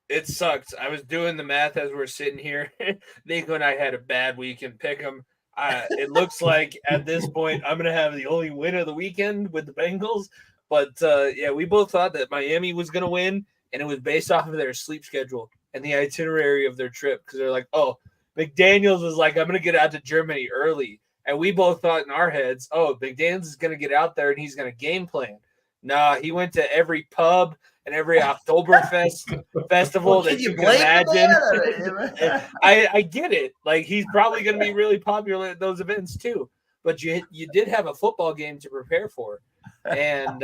it sucks. I was doing the math as we're sitting here. Nico and I had a bad week in Pick'em. It looks like at this point I'm going to have the only win of the weekend with the Bengals. But, we both thought that Miami was going to win, and it was based off of their sleep schedule and the itinerary of their trip because they're like, oh, McDaniels was like, I'm going to get out to Germany early. And we both thought in our heads, oh, McDaniels is going to get out there and he's going to game plan. Nah, he went to every pub and every Oktoberfest festival that you can imagine. I get it. Like, he's probably going to be really popular at those events too. But you did have a football game to prepare for. And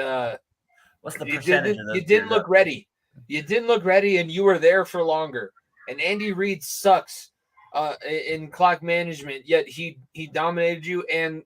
what's the percentage of those? You didn't look ready. You didn't look ready, and you were there for longer. And Andy Reid sucks in clock management, yet he dominated you, and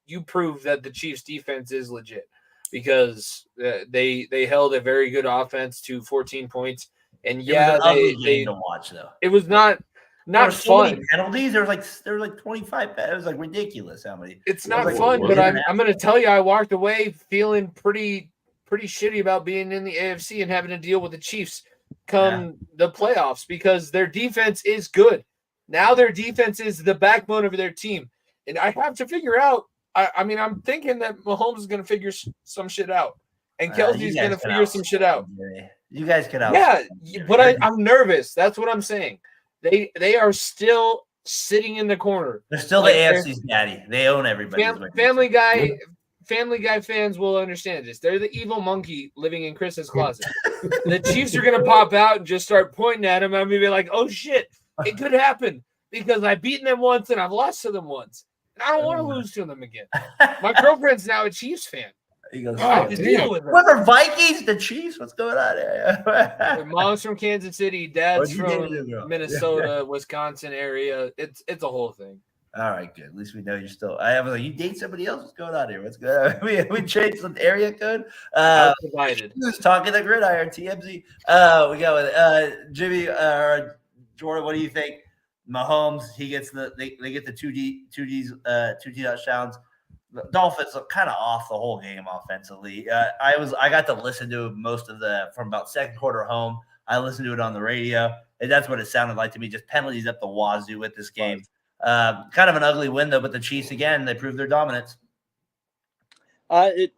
you proved that the Chiefs' defense is legit because they held a very good offense to 14 points. And It was an ugly game to watch, though. It was not There were so fun. many penalties. There were like 25. It was like ridiculous how many. It's not fun, but I'm going to tell you, I walked away feeling pretty shitty about being in the AFC and having to deal with the Chiefs come the playoffs because their defense is good. Now their defense is the backbone of their team, and I have to figure out. I mean, I'm thinking that Mahomes is going to figure some shit out, and Kelsey's going to figure some shit out. You guys can out. Yeah, but I'm nervous. That's what I'm saying. They are still sitting in the corner. They're still the AFC's daddy. They own everybody. Family Guy fans will understand this. They're the evil monkey living in Chris's closet. The Chiefs are going to pop out and just start pointing at him. I'm going to be like, oh, shit, it could happen because I've beaten them once and I've lost to them once. And I don't want to lose to them again. My girlfriend's now a Chiefs fan. He goes, I have to deal with them. What are Vikings? The Chiefs? What's going on here? Their mom's from Kansas City. Dad's from Minnesota, Wisconsin area. It's a whole thing. All right, good. At least we know you're still. I was like, you date somebody else? What's going on here? What's going on? We changed the area code. Who's talking the gridiron? TMZ. We got with Jimmy or Jordan. What do you think? Mahomes. He gets they get the two D touchdowns. The Dolphins look kind of off the whole game offensively. I got to listen to most of from about second quarter home. I listened to it on the radio, and that's what it sounded like to me. Just penalties up the wazoo with this game. Kind of an ugly win though, but the Chiefs again, they proved their dominance. It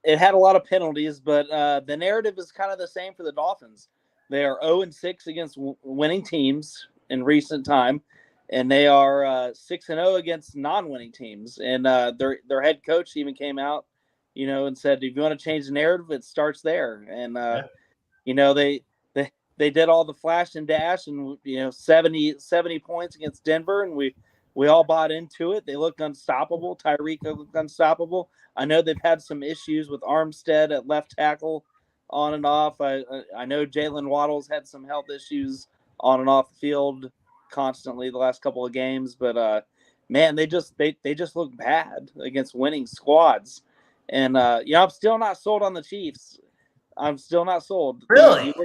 had a lot of penalties, but the narrative is kind of the same for the Dolphins. They are 0-6 against winning teams in recent time. And they are 6-0 against non-winning teams. And their head coach even came out, and said, if you want to change the narrative, it starts there. And, they did all the flash and dash and, 70 points against Denver. And we all bought into it. They looked unstoppable. Tyreek looked unstoppable. I know they've had some issues with Armstead at left tackle on and off. I know Jalen Waddle's had some health issues on and off the field constantly the last couple of games, but man, they just look bad against winning squads. And I'm still not sold on the Chiefs. I'm still not sold. Really?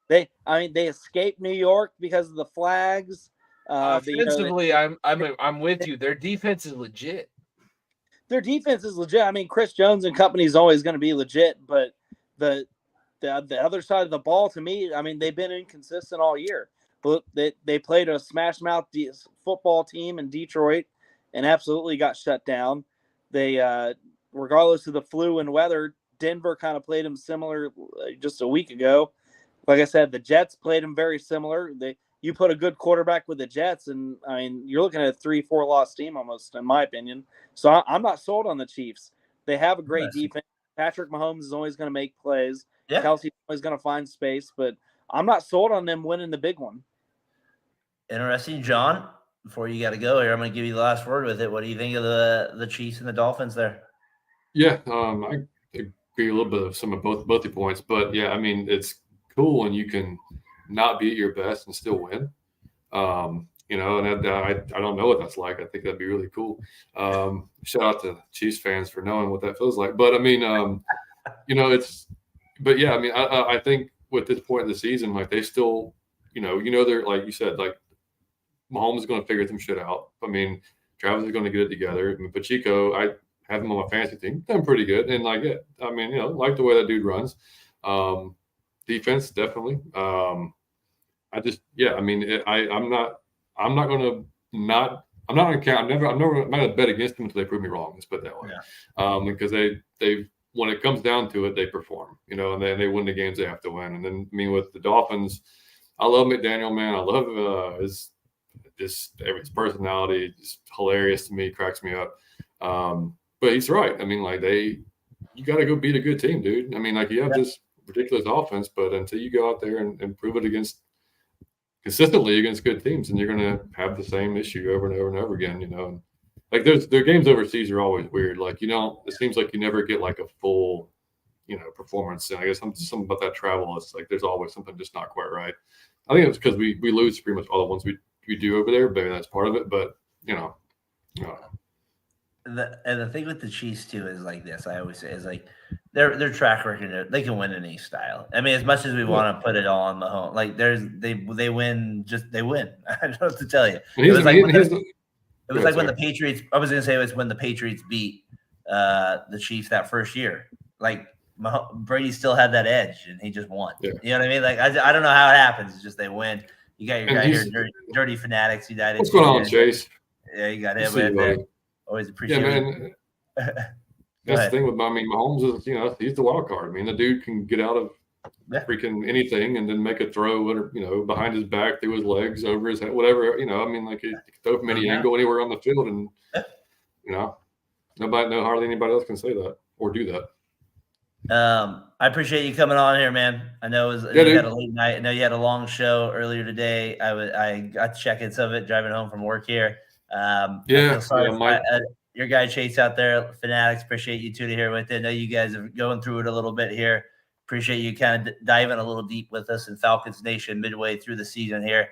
They escaped New York because of the flags. Offensively, I'm with you. Their defense is legit. Their defense is legit. I mean, Chris Jones and company is always going to be legit, but the other side of the ball, to me, I mean, they've been inconsistent all year. But they played a smash mouth football team in Detroit and absolutely got shut down. They, regardless of the flu and weather, Denver kind of played them similar just a week ago. Like I said, the Jets played them very similar. You put a good quarterback with the Jets, and I mean, you're looking at a 3-4 loss team almost, in my opinion. So I'm not sold on the Chiefs. They have a great defense. Patrick Mahomes is always going to make plays. Yeah. Kelsey's always going to find space, but I'm not sold on them winning the big one. Interesting, John. Before you got to go here, I'm going to give you the last word with it. What do you think of the Chiefs and the Dolphins there? Yeah, I agree a little bit of some of both your points, but yeah, I mean, it's cool when you can not be at your best and still win. And I don't know what that's like. I think that'd be really cool. Shout out to Chiefs fans for knowing what that feels like. But I mean, I think with this point in the season, like they still, they're like you said, like Mahomes is going to figure some shit out. I mean, Travis is going to get it together. I mean, Pacheco, I have him on my fantasy team. Done pretty good. And like the way that dude runs. Defense, definitely. I'm not going to bet against them until they prove me wrong. Let's put it that way. Yeah. Because they when it comes down to it, they perform, and they win the games they have to win. And then, I mean, with the Dolphins, I love McDaniel, man. I love his personality. It's hilarious to me, cracks me up. But he's right. I mean, like you got to go beat a good team, dude. I mean, like you have this ridiculous offense, but until you go out there and prove it consistently against good teams, and you're going to have the same issue over and over and over again, And like their games overseas are always weird. Like, it seems like you never get like a full, performance. And I guess something about that travel is like there's always something just not quite right. I think it's because we lose pretty much all the ones we do over there. Maybe that's part of it, but The thing with the Chiefs too is like this. I always say is like their track record. They can win in any style. I mean, as much as we want to put it all on Mahomes, like they win. They win. I don't know what to tell you. It was like when the Patriots. I was going to say it was when the Patriots beat the Chiefs that first year. Like Brady still had that edge, and he just won. Yeah. You know what I mean? Like I don't know how it happens. It's just they win. You got your guy here, dirty fanatics. United. What's going on, Chase? Yeah, you got him in there. Always appreciate it. That's the thing with Mahomes is, he's the wild card. I mean, the dude can get out of freaking anything and then make a throw, behind his back, through his legs, over his head, whatever. He can throw from any angle anywhere on the field, and hardly anybody else can say that or do that. I appreciate you coming on here, man. I know you had a late night. I know you had a long show earlier today. I got to check in some of it driving home from work here. Your guy Chase out there, fanatics. Appreciate you tuning here with it. I know you guys are going through it a little bit here. Appreciate you kind of diving a little deep with us in Falcons Nation midway through the season here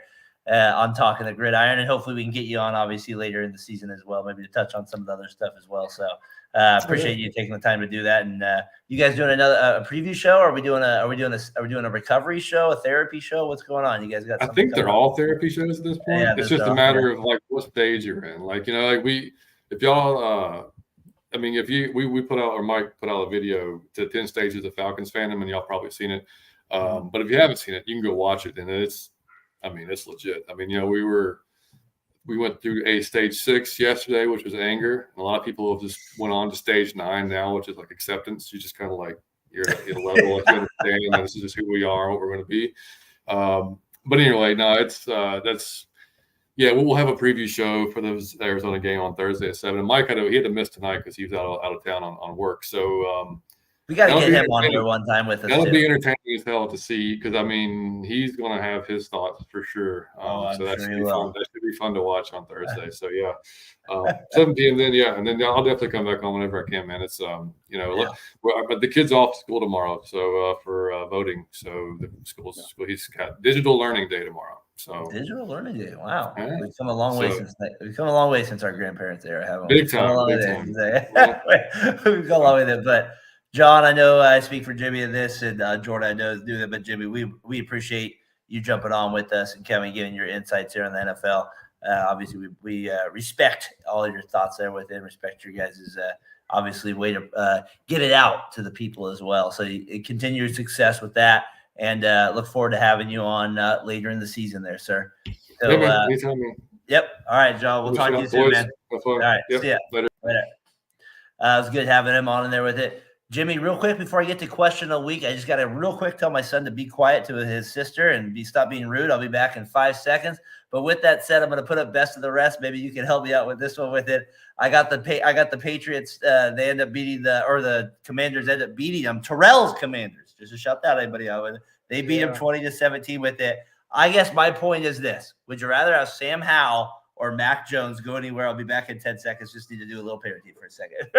on Talking the Gridiron, and hopefully we can get you on obviously later in the season as well, maybe to touch on some of the other stuff as well. So appreciate you taking the time to do that. And you guys doing a preview show? Or are we doing a recovery show, a therapy show? What's going on? You guys got? I think they're all therapy shows at this point. Yeah, it's just a matter of like what stage you're in. If y'all, we put out, or Mike put out a video to 10 stages of Falcons fandom, and y'all probably seen it. But if you haven't seen it, you can go watch it, and it's legit. We went through a stage 6 yesterday, which was anger. And a lot of people have just went on to stage 9 now, which is like acceptance. You just kind of like, you're at a level of understanding that this is just who we are, what we're going to be. But anyway, no, we'll have a preview show for the Arizona game on Thursday at 7. And Mike had to miss tonight because he was out of town on work. So we got to get him on here one time with us. That'll be entertaining as hell to see, because he's going to have his thoughts for sure. So that should be fun. That should be fun to watch on Thursday. So 7 p.m. And then I'll definitely come back on whenever I can, man. It's but the kid's off school tomorrow, so for voting. So the school he's got digital learning day tomorrow. So digital learning day. Wow, we've come a long way since our grandparents' era, haven't we? Big time. We've come a long way there, but. John, I know I speak for Jimmy in this, and Jordan, I know do that. But Jimmy, we appreciate you jumping on with us and Kevin giving your insights here on the NFL. Obviously, we respect all of your thoughts there within. Respect your guys' obviously way to get it out to the people as well. So continue your success with that, and look forward to having you on later in the season there, sir. So, yep. All right, John. We'll talk to you soon, man. All right. See ya. Later. It was good having him on in there with it. Jimmy, real quick before I get to question of the week, I just got to real quick tell my son to be quiet to his sister and stop being rude. I'll be back in 5 seconds. But with that said, I'm going to put up best of the rest. Maybe you can help me out with this one with it. I got the Patriots. They end up beating the Commanders end up beating them. Terrell's Commanders. Just to shout that anybody out with it. They beat them 20-17 with it. I guess my point is this: would you rather have Sam Howell or Mac Jones go anywhere? I'll be back in 10 seconds. Just need to do a little parody for a second.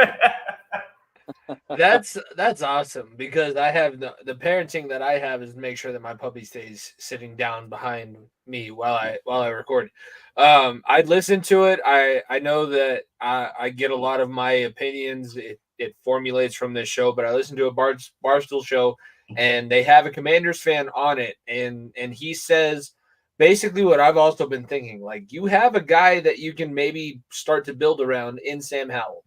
That's awesome, because I have the parenting that I have is make sure that my puppy stays sitting down behind me while I record. I'd listen to it. I know that I get a lot of my opinions. It formulates from this show, but I listen to a Barstool show, and they have a Commanders fan on it, and he says basically what I've also been thinking. Like, you have a guy that you can maybe start to build around in Sam Howell.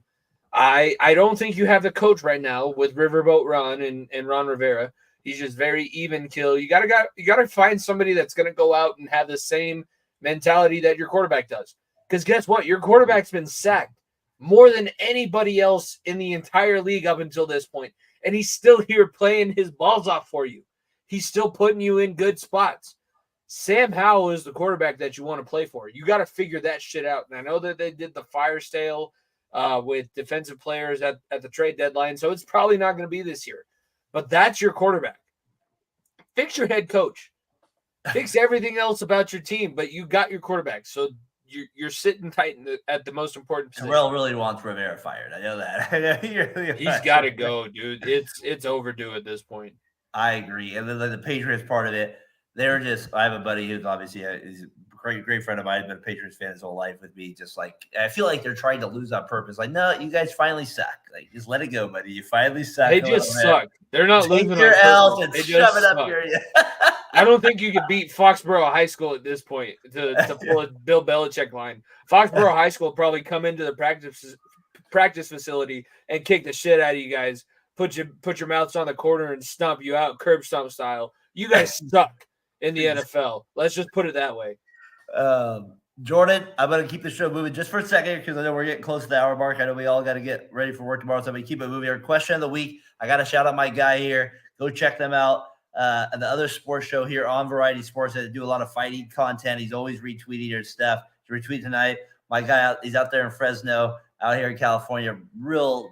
I don't think you have the coach right now with Riverboat Ron and Ron Rivera. He's just very even kill. You gotta find somebody that's gonna go out and have the same mentality that your quarterback does. Because guess what? Your quarterback's been sacked more than anybody else in the entire league up until this point. And he's still here playing his balls off for you. He's still putting you in good spots. Sam Howell is the quarterback that you want to play for. You got to figure that shit out. And I know that they did the fire sale with defensive players at the trade deadline, so it's probably not going to be this year. But that's your quarterback. Fix your head coach. Fix everything else about your team, but you got your quarterback. So you're sitting tight at the most important position. Terrell really wants Rivera fired. I know that. He's got to go, dude. It's overdue at this point. I agree. And then the Patriots part of it, they're just. I have a buddy who's obviously is a great friend of mine. He's been a Patriots fan his whole life with me. Just like I feel like they're trying to lose on purpose. Like, no, you guys finally suck. Like, just let it go, buddy. You finally suck. They just suck. They're not Take losing your on L's purpose. and They shove just it up suck. your. I don't think you could beat Foxborough High School at this point to pull a Bill Belichick line. Foxborough High School probably come into the practice facility and kick the shit out of you guys. Put your mouths on the corner and stomp you out, curb stomp style. You guys suck in the NFL. Let's just put it that way. Jordan, I'm going to keep the show moving just for a second because I know we're getting close to the hour mark. I know we all got to get ready for work tomorrow, so I'm going to keep it moving here. Question of the week. I got to shout out my guy here. Go check them out. And the other sports show here on Variety Sports that do a lot of fighting content. He's always retweeting your stuff. To retweet tonight, my guy he's out there in Fresno, out here in California, real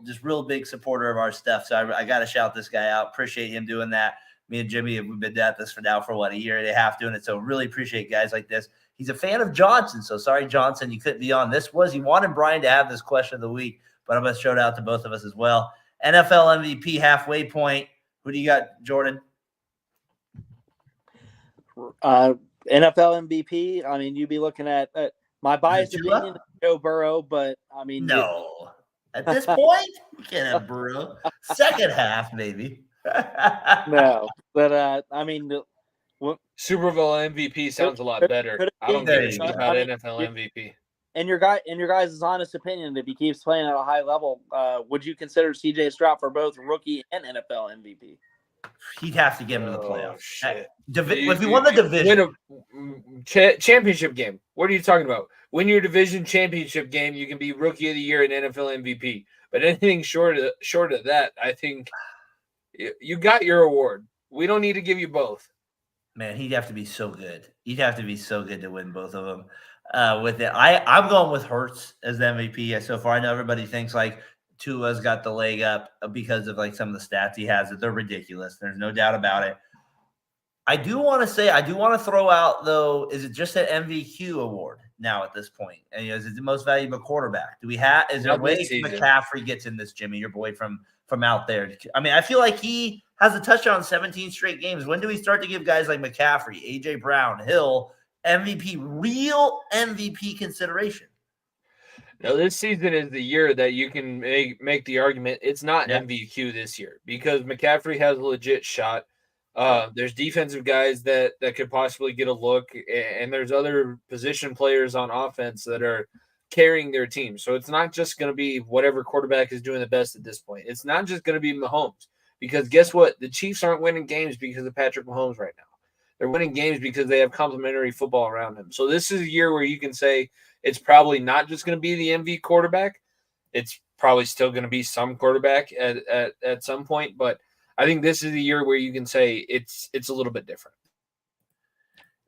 big supporter of our stuff. So I got to shout this guy out. Appreciate him doing that. Me and Jimmy, we've been at this for a year and a half doing it. So really appreciate guys like this. He's a fan of Johnson. So sorry, Johnson, you couldn't be on. He wanted Brian to have this question of the week, but I'm going to shout out to both of us as well. NFL MVP halfway point. Who do you got, Jordan? NFL MVP. I mean, you'd be looking at my biased opinion, Joe Burrow, but I mean, no. At this point, you can't have Burrow. Second half, maybe. No, but I mean, Super Bowl MVP sounds a lot better. I don't give a shit about NFL MVP. In your guys' honest opinion, if he keeps playing at a high level, would you consider CJ Stroud for both rookie and NFL MVP? He'd have to get him to the playoffs. Shit. If he won the division, win a championship game. What are you talking about? Win your division championship game, you can be rookie of the year and NFL MVP. But anything short of that, I think you got your award. We don't need to give you both. Man, he'd have to be so good. He'd have to be so good to win both of them. With it, I'm going with Hurts as the MVP so far. I know everybody thinks like Tua's got the leg up because of like some of the stats he has. That they're ridiculous. There's no doubt about it. I do want to throw out though. Is it just an MVQ award now at this point? And is it the most valuable quarterback? Is there a way McCaffrey gets in this, Jimmy, your boy from out there? I mean, I feel like he has a touchdown 17 straight games. When do we start to give guys like McCaffrey, AJ Brown, Hill, real MVP consideration? Now, this season is the year that you can make the argument it's not MVQ this year because McCaffrey has a legit shot. There's defensive guys that could possibly get a look, and there's other position players on offense that are carrying their team. So it's not just going to be whatever quarterback is doing the best at this point. It's not just going to be Mahomes because guess what? The Chiefs aren't winning games because of Patrick Mahomes right now. They're winning games because they have complementary football around him. So this is a year where you can say it's probably not just going to be the MV quarterback. It's probably still going to be some quarterback at some point, but I think this is the year where you can say it's a little bit different.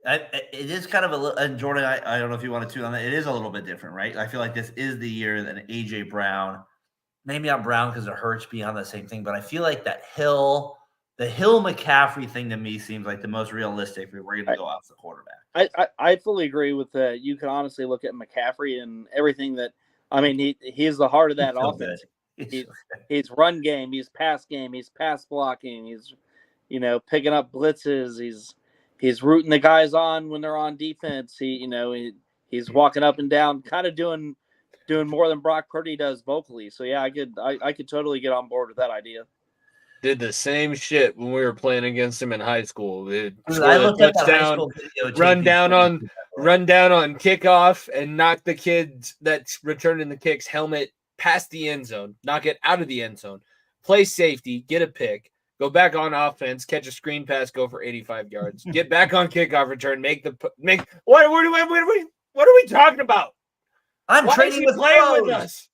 It is kind of a little, and Jordan, I don't know if you wanted to on that. It is a little bit different, right? I feel like this is the year that AJ Brown, maybe not Brown because it hurts beyond the same thing, but I feel like that the Hill McCaffrey thing to me seems like the most realistic if we're going to go off the quarterback. I fully agree with that. You can honestly look at McCaffrey and everything that, I mean, he's the heart of that offense. He's run game, he's pass game, he's pass blocking, he's picking up blitzes, he's rooting the guys on when they're on defense. He's walking up and down, kind of doing more than Brock Purdy does vocally. So yeah, I could totally get on board with that idea. Did the same shit when we were playing against him in high school. I looked at that high school video, run down on kickoff and knock the kid that's returning the kicks helmet past the end zone, knock it out of the end zone, play safety, get a pick, go back on offense, catch a screen pass, go for 85 yards, get back on kickoff return, what are we talking about? I'm training with playing with us.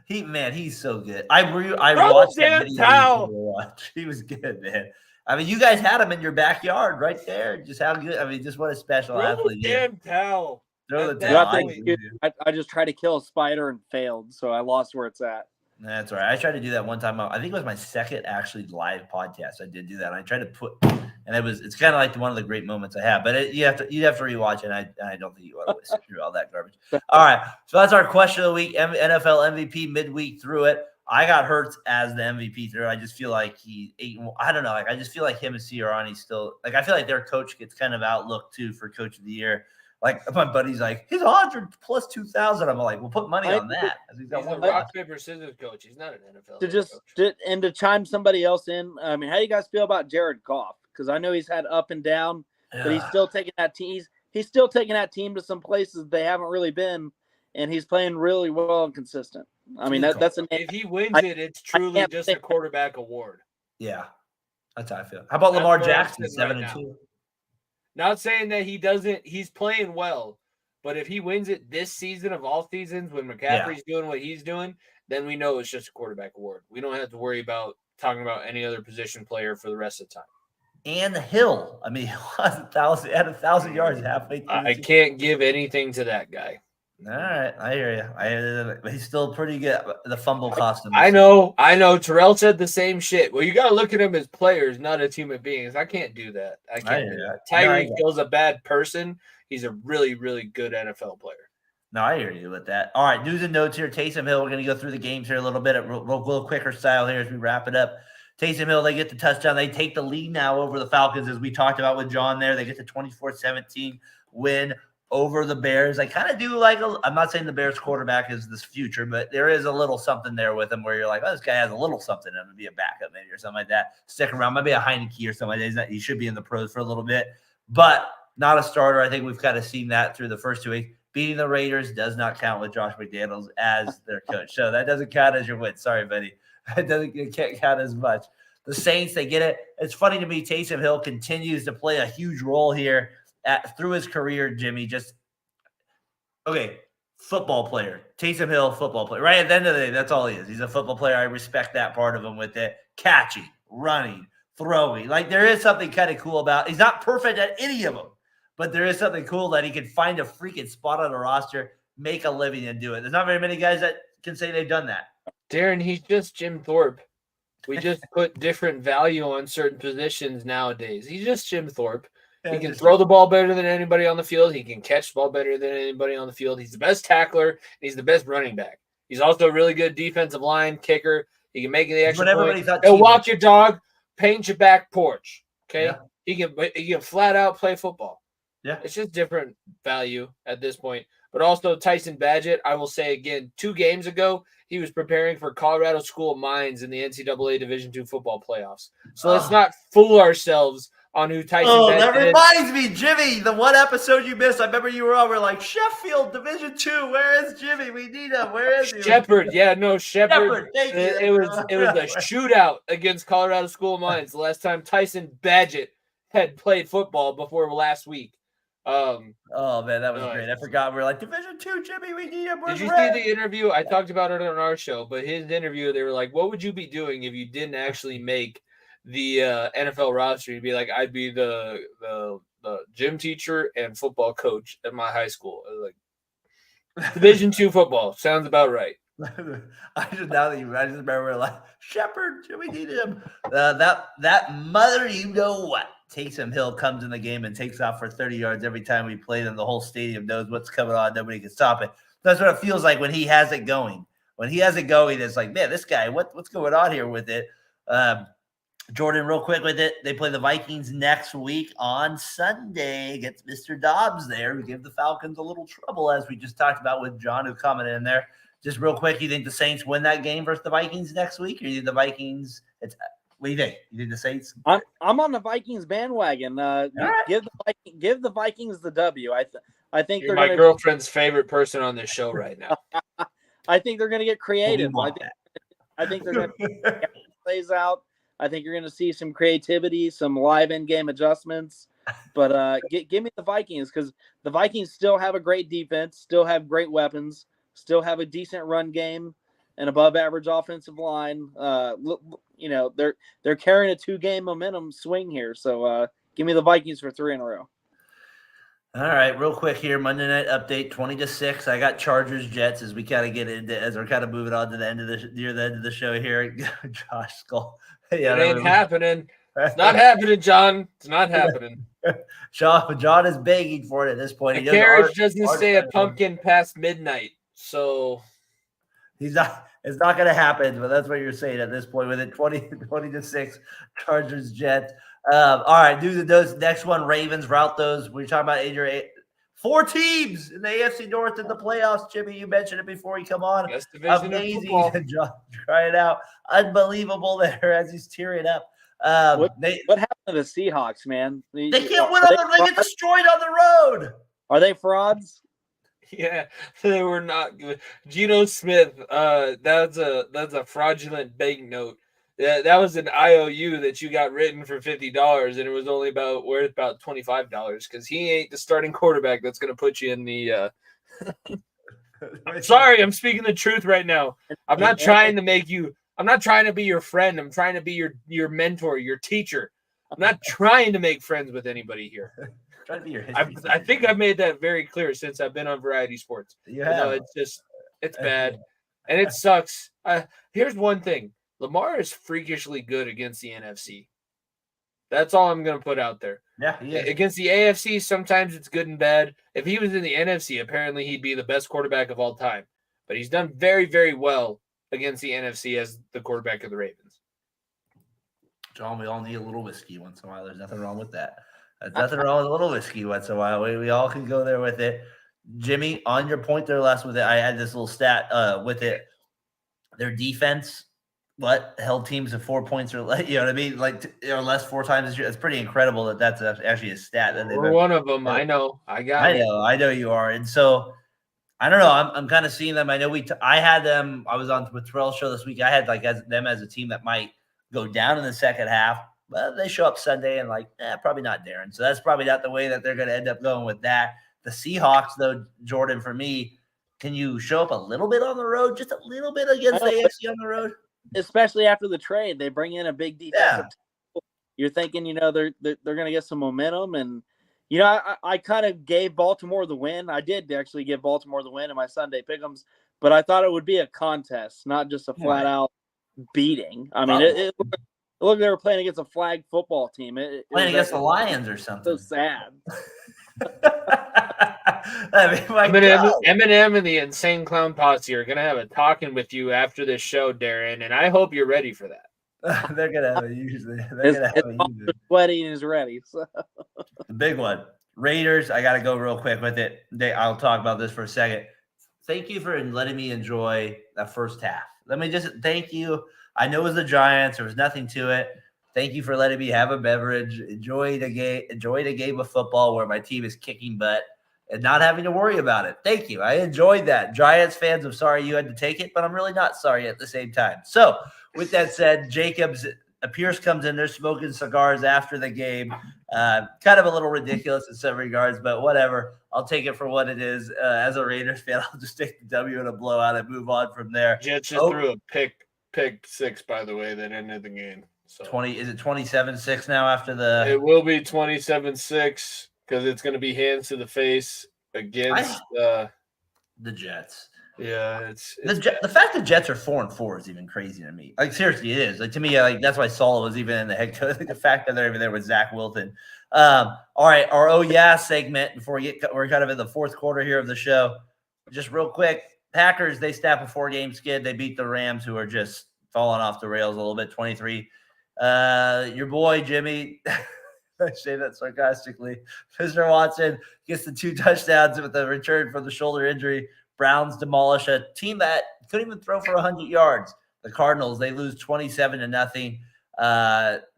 He's so good. I watched that video. He was good, man. I mean, you guys had him in your backyard right there. Just how good. I mean, just what a special athlete. Damn towel. Throw the towel. I just tried to kill a spider and failed, so I lost where it's at. That's right. I tried to do that one time. I think it was my second actually live podcast. I did do that. I tried to and it's kind of like one of the great moments I have. But you'd have to rewatch it. And I don't think you want to sit through all that garbage. All right, so that's our question of the week. NFL MVP midweek threw it. I got Hurts as the MVP through. I just feel like he ate. I don't know. Like I just feel like him and Sirianni still. Like I feel like their coach gets kind of outlooked too for Coach of the Year. Like my buddy's like, he's 100 plus 2,000. I'm like, we'll put money on that. He's a rock paper scissors coach. He's not an NFL coach. To chime somebody else in. I mean, how do you guys feel about Jared Goff? Because I know he's had up and down, but he's still taking that team. He's still taking that team to some places they haven't really been, and he's playing really well and consistent. I mean, that's if he wins it's truly just a quarterback award. Yeah, that's how I feel. How about Lamar Jackson, 7-2? Not saying that he doesn't. He's playing well, but if he wins it this season of all seasons, when McCaffrey's doing what he's doing, then we know it's just a quarterback award. We don't have to worry about talking about any other position player for the rest of the time. And Hill, I mean, he had 1,000 yards halfway through. I can't give anything to that guy. All right, I hear you. He's still pretty good. The fumble cost him. I know. Terrell said the same shit. Well, you got to look at him as players, not as human beings. I can't do that. I can't do that. Tyreek Hill's a bad person. He's a really, really good NFL player. No, I hear you with that. All right, news and notes here. Taysom Hill, we're going to go through the games here a little bit, a little quicker style here as we wrap it up. Taysom Hill, they get the touchdown. They take the lead now over the Falcons, as we talked about with John there. They get the 24-17 win over the Bears. I kind of do I'm not saying the Bears quarterback is this future, but there is a little something there with him where you're like, oh, this guy has a little something in him to be a backup maybe or something like that. Stick around, maybe a Heineke or something like that. He should be in the pros for a little bit, but not a starter. I think we've kind of seen that through the first 2 weeks. Beating the Raiders does not count with Josh McDaniels as their coach. So that doesn't count as your win. Sorry, buddy. It can't count as much. The Saints, they get it. It's funny to me, Taysom Hill continues to play a huge role here through his career, Jimmy. Football player. Taysom Hill, football player. Right at the end of the day, that's all he is. He's a football player. I respect that part of him with it. Catching, running, throwing. Like there is something kind of cool about. He's not perfect at any of them, but there is something cool that he can find a freaking spot on a roster, make a living, and do it. There's not very many guys that can say they've done that. Daren, he's just Jim Thorpe. We just put different value on certain positions nowadays. He's just Jim Thorpe. He can throw the ball better than anybody on the field. He can catch the ball better than anybody on the field. He's the best tackler. He's the best running back. He's also a really good defensive line kicker. He can make the extra point. He'll walk your dog, paint your back porch. Okay, yeah. He can flat out play football. Yeah, it's just different value at this point. But also Tyson Badgett, I will say again, 2 games ago, he was preparing for Colorado School of Mines in the NCAA Division II football playoffs. So let's not fool ourselves on who Tyson Badgett is. That reminds me, Jimmy, the one episode you missed, I remember you were over like, Sheffield Division II, where is Jimmy? We need him. Where is he? Shepherd. It was a shootout against Colorado School of Mines the last time Tyson Badgett had played football before last week. Oh man, that was great. I forgot. We were like, Division II, Jimmy, we need him. Did you see the interview? I talked about it on our show, but his interview, they were like, what would you be doing if you didn't actually make the NFL roster? You'd be like, I'd be the gym teacher and football coach at my high school. I was like, Division II football sounds about right. I just remember like, Shepherd, we need him. That mother, you know what? Taysom Hill comes in the game and takes off for 30 yards every time we play them. The whole stadium knows what's coming on. Nobody can stop it. That's what it feels like when he has it going. When he has it going, it's like, man, this guy, what's going on here with it? Jordan, real quick with it. They play the Vikings next week on Sunday against Mr. Dobbs there. We give the Falcons a little trouble, as we just talked about with John, who commented in there. Just real quick, you think the Saints win that game versus the Vikings next week? Or you think the Vikings what do you think? You think the Saints? I'm on the Vikings bandwagon. Give the Vikings the W. I think you're my girlfriend's favorite person on this show right now. I think they're going to get creative. I think they're going to plays out. I think you're going to see some creativity, some live in-game adjustments. But give me the Vikings, because the Vikings still have a great defense, still have great weapons, still have a decent run game, and above-average offensive line. They're carrying a 2-game momentum swing here. So give me the Vikings for 3 in a row. All right, real quick here. Monday night update 20-6. I got Chargers Jets as we kind of get into as we're kind of moving on to the end of the show here. Josh Skull. Yeah, it ain't happening. It's not happening, John. It's not happening. John is begging for it at this point. A carriage doesn't stay a pumpkin past midnight, so he's not. It's not going to happen. But that's what you're saying at this point. With it 20-6, Chargers Jets. All right, do those next one. Ravens route those. We're talking about Adrian. 4 teams in the AFC North in the playoffs. Jimmy, you mentioned it before you come on. Best division amazing. John, try it out. Unbelievable there as he's tearing up. What happened to the Seahawks, man? They can't win. They get destroyed on the road. Are they frauds? Yeah, they were not good. Geno Smith, that's a fraudulent bank note. That was an IOU that you got written for $50, and it was only worth about $25 because he ain't the starting quarterback that's going to put you in the. I'm sorry, I'm speaking the truth right now. I'm not trying to make you. I'm not trying to be your friend. I'm trying to be your mentor, your teacher. I'm not trying to make friends with anybody here. Trying to be your I think I've made that very clear since I've been on Variety Sports. Yeah, it's bad, and it sucks. Here's one thing. Lamar is freakishly good against the NFC. That's all I'm going to put out there. Yeah, against the AFC, sometimes it's good and bad. If he was in the NFC, apparently he'd be the best quarterback of all time. But he's done very, very well against the NFC as the quarterback of the Ravens. John, we all need a little whiskey once in a while. There's nothing wrong with that. There's nothing wrong with a little whiskey once in a while. We all can go there with it. Jimmy, on your point there last with it, I had this little stat with it. Their defense held teams to 4 points or less, you know what I mean? Less 4 times this year. It's pretty incredible that's actually a stat. That We're one of them. I know. I know you are. And so I don't know. I'm kind of seeing them. I know I had them. I was on with Terrell's show this week. I had them as a team that might go down in the second half. But they show up Sunday and probably not Daren. So that's probably not the way that they're going to end up going with that. The Seahawks, though, Jordan, for me, can you show up a little bit on the road, just a little bit against the AFC on the road? Especially after the trade, they bring in a big defensive. Yeah. You're thinking, they're going to get some momentum, and I kind of gave Baltimore the win. I did actually give Baltimore the win in my Sunday pick'ems, but I thought it would be a contest, not just a flat out beating. I mean, it looked like they were playing against a flag football team. Playing against the Lions or something. So sad. Eminem and the Insane Clown Posse are going to have a talking with you after this show, Daren, and I hope you're ready for that. They're going to have it usually. They're going to have it usually. Sweaty is ready. So. The big one. Raiders, I got to go real quick with it. I'll talk about this for a second. Thank you for letting me enjoy that first half. Let me just thank you. I know it was the Giants. There was nothing to it. Thank you for letting me have a beverage, enjoy the game of football where my team is kicking butt and not having to worry about it. Thank you. I enjoyed that. Giants fans, I'm sorry you had to take it, but I'm really not sorry at the same time. So with that said, Pierce comes in there smoking cigars after the game. Kind of a little ridiculous in some regards, but whatever. I'll take it for what it is. As a Raiders fan, I'll just take the W and a blowout and move on from there. Jets just threw a pick six, by the way, that ended the game. So 20 is it 27-6 now after the it will be 27-6 because it's going to be hands to the face against the Jets. Yeah, it's the fact that Jets are 4-4 is even crazy to me. Seriously, it is. To me, that's why Saul was even in the head coach. The fact that they're even there with Zach Wilson. All right, our oh yeah segment before we're kind of in the fourth quarter here of the show. Just real quick, Packers, they snap a 4-game skid. They beat the Rams, who are just falling off the rails a little bit, 23. Your boy, Jimmy, I say that sarcastically, Mr. Watson gets the 2 touchdowns with the return from the shoulder injury. Browns demolish a team that couldn't even throw for 100 yards. The Cardinals, they lose 27-0.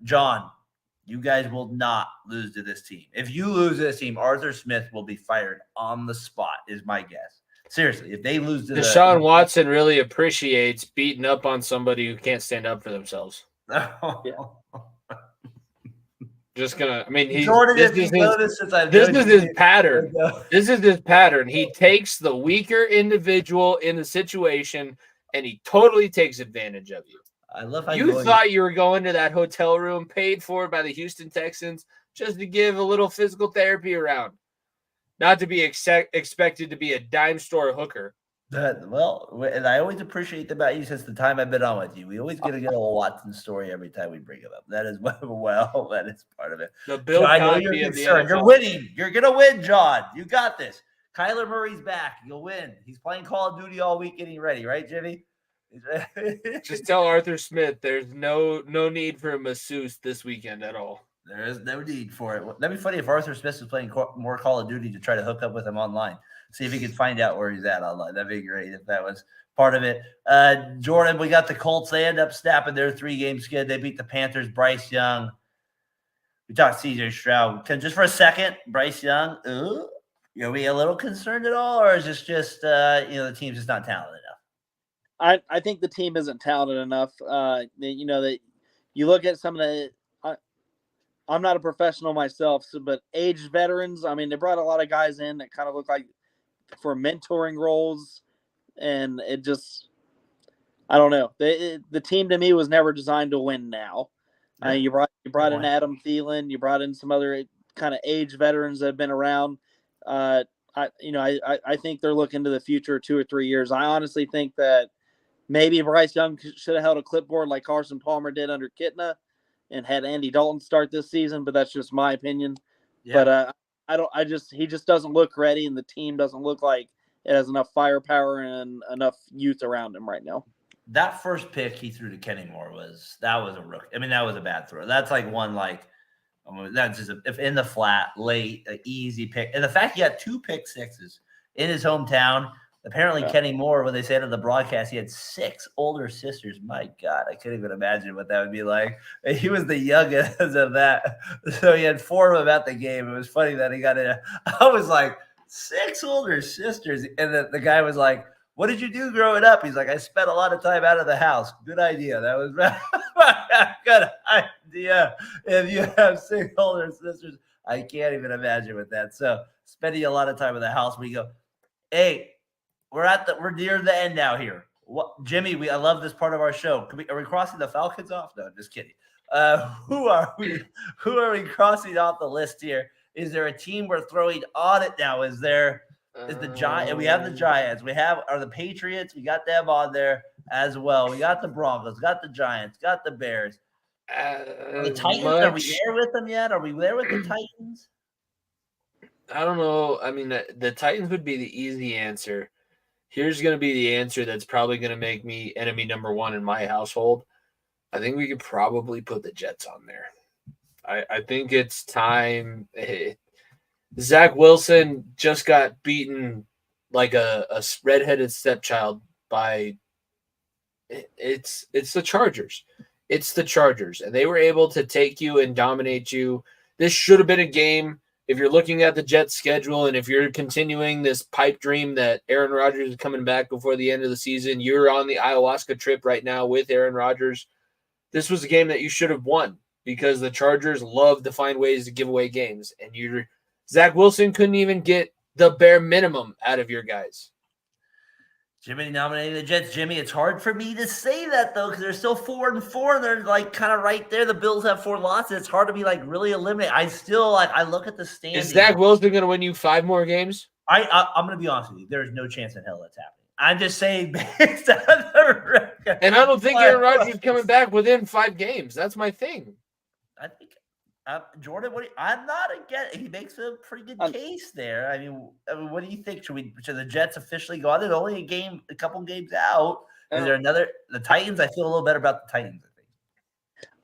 John, you guys will not lose to this team. If you lose to this team, Arthur Smith will be fired on the spot, is my guess. Seriously, if they lose to Deshaun Watson really appreciates beating up on somebody who can't stand up for themselves. Just gonna. I mean, this is his pattern. This is his pattern. He takes the weaker individual in the situation, and he totally takes advantage of you. I love how you thought you were going to that hotel room paid for by the Houston Texans just to give a little physical therapy around. not to be expected to be a dime store hooker. And I always appreciate about you since the time I've been on with you. We always get a Watson story every time we bring him up. That is that is part of it. The Bill I know Cosby you're of the concerned. You're NFL. winning. You're gonna win, John. You got this. Kyler Murray's back. You'll win. He's playing Call of Duty all week, getting ready, right, Jimmy? Just tell Arthur Smith there's no need for a masseuse this weekend at all. There is no need for it. That'd be funny if Arthur Smith was playing more Call of Duty to try to hook up with him online. See if he could find out where he's at online. That'd be great if that was part of it. Jordan, we got the Colts. They end up snapping their 3-game skid. They beat the Panthers. Bryce Young. We talked CJ Stroud. Just for a second, Bryce Young, are we a little concerned at all? Or is this just, the team's just not talented enough? I think the team isn't talented enough. That you look at some of the I'm not a professional myself, but aged veterans, I mean, they brought a lot of guys in that kind of look like for mentoring roles, and it just, I don't know. The team to me was never designed to win now. Yeah. You brought in Adam Thielen, you brought in some other kind of aged veterans that have been around. I think they're looking to the future 2 or 3 years. I honestly think that maybe Bryce Young should have held a clipboard like Carson Palmer did under Kitna and had Andy Dalton start this season, but that's just my opinion. Yeah. But he just doesn't look ready, and the team doesn't look like it has enough firepower and enough youth around him right now. That first pick he threw to Kenny Moore was a rookie. I mean, that was a bad throw. That's like one that's just if in the flat, late, an easy pick. And the fact he had 2 pick sixes in his hometown. Apparently, Kenny Moore, when they said on the broadcast, he had 6 older sisters. My God, I couldn't even imagine what that would be like. He was the youngest of that. So he had 4 of them at the game. It was funny that he got in. I was like, 6 older sisters. And the guy was like, what did you do growing up? He's like, I spent a lot of time out of the house. Good idea. That was a good idea. If you have 6 older sisters, I can't even imagine with that. So spending a lot of time in the house, we go, hey, we're near the end now here. Jimmy, I love this part of our show. Are we crossing the Falcons off? No, just kidding. Who are we crossing off the list here? Is there a team we're throwing on it now? Is the Giants? We have the Giants. Are the Patriots. We got them on there as well. We got the Broncos. Got the Giants. Got the Bears. The Titans. Are we there with them yet? Are we there with the Titans? I don't know. I mean, the Titans would be the easy answer. Here's going to be the answer that's probably going to make me enemy number 1 in my household. I think we could probably put the Jets on there. I think it's time. Zach Wilson just got beaten like a redheaded stepchild by it's the Chargers. It's the Chargers, and they were able to take you and dominate you. This should have been a game. If you're looking at the Jets schedule and if you're continuing this pipe dream that Aaron Rodgers is coming back before the end of the season, you're on the ayahuasca trip right now with Aaron Rodgers. This was a game that you should have won because the Chargers love to find ways to give away games. And Zach Wilson couldn't even get the bare minimum out of your guys. Jimmy nominated the Jets. Jimmy, it's hard for me to say that, though, because they're still 4-4. And they're, like, kind of right there. The Bills have 4 losses. It's hard to be, like, really eliminated. I still, I look at the standings. Is Zach Wilson going to win you 5 more games? I'm going to be honest with you. There's no chance in hell that's happening. I'm just saying based on the record. And I don't think Aaron Rodgers is coming back within 5 games. That's my thing. I think Jordan, I'm not against. He makes a pretty good case there. I mean, what do you think? Should the Jets officially go on? They're only a couple games out. Is there another? The Titans. I feel a little better about the Titans.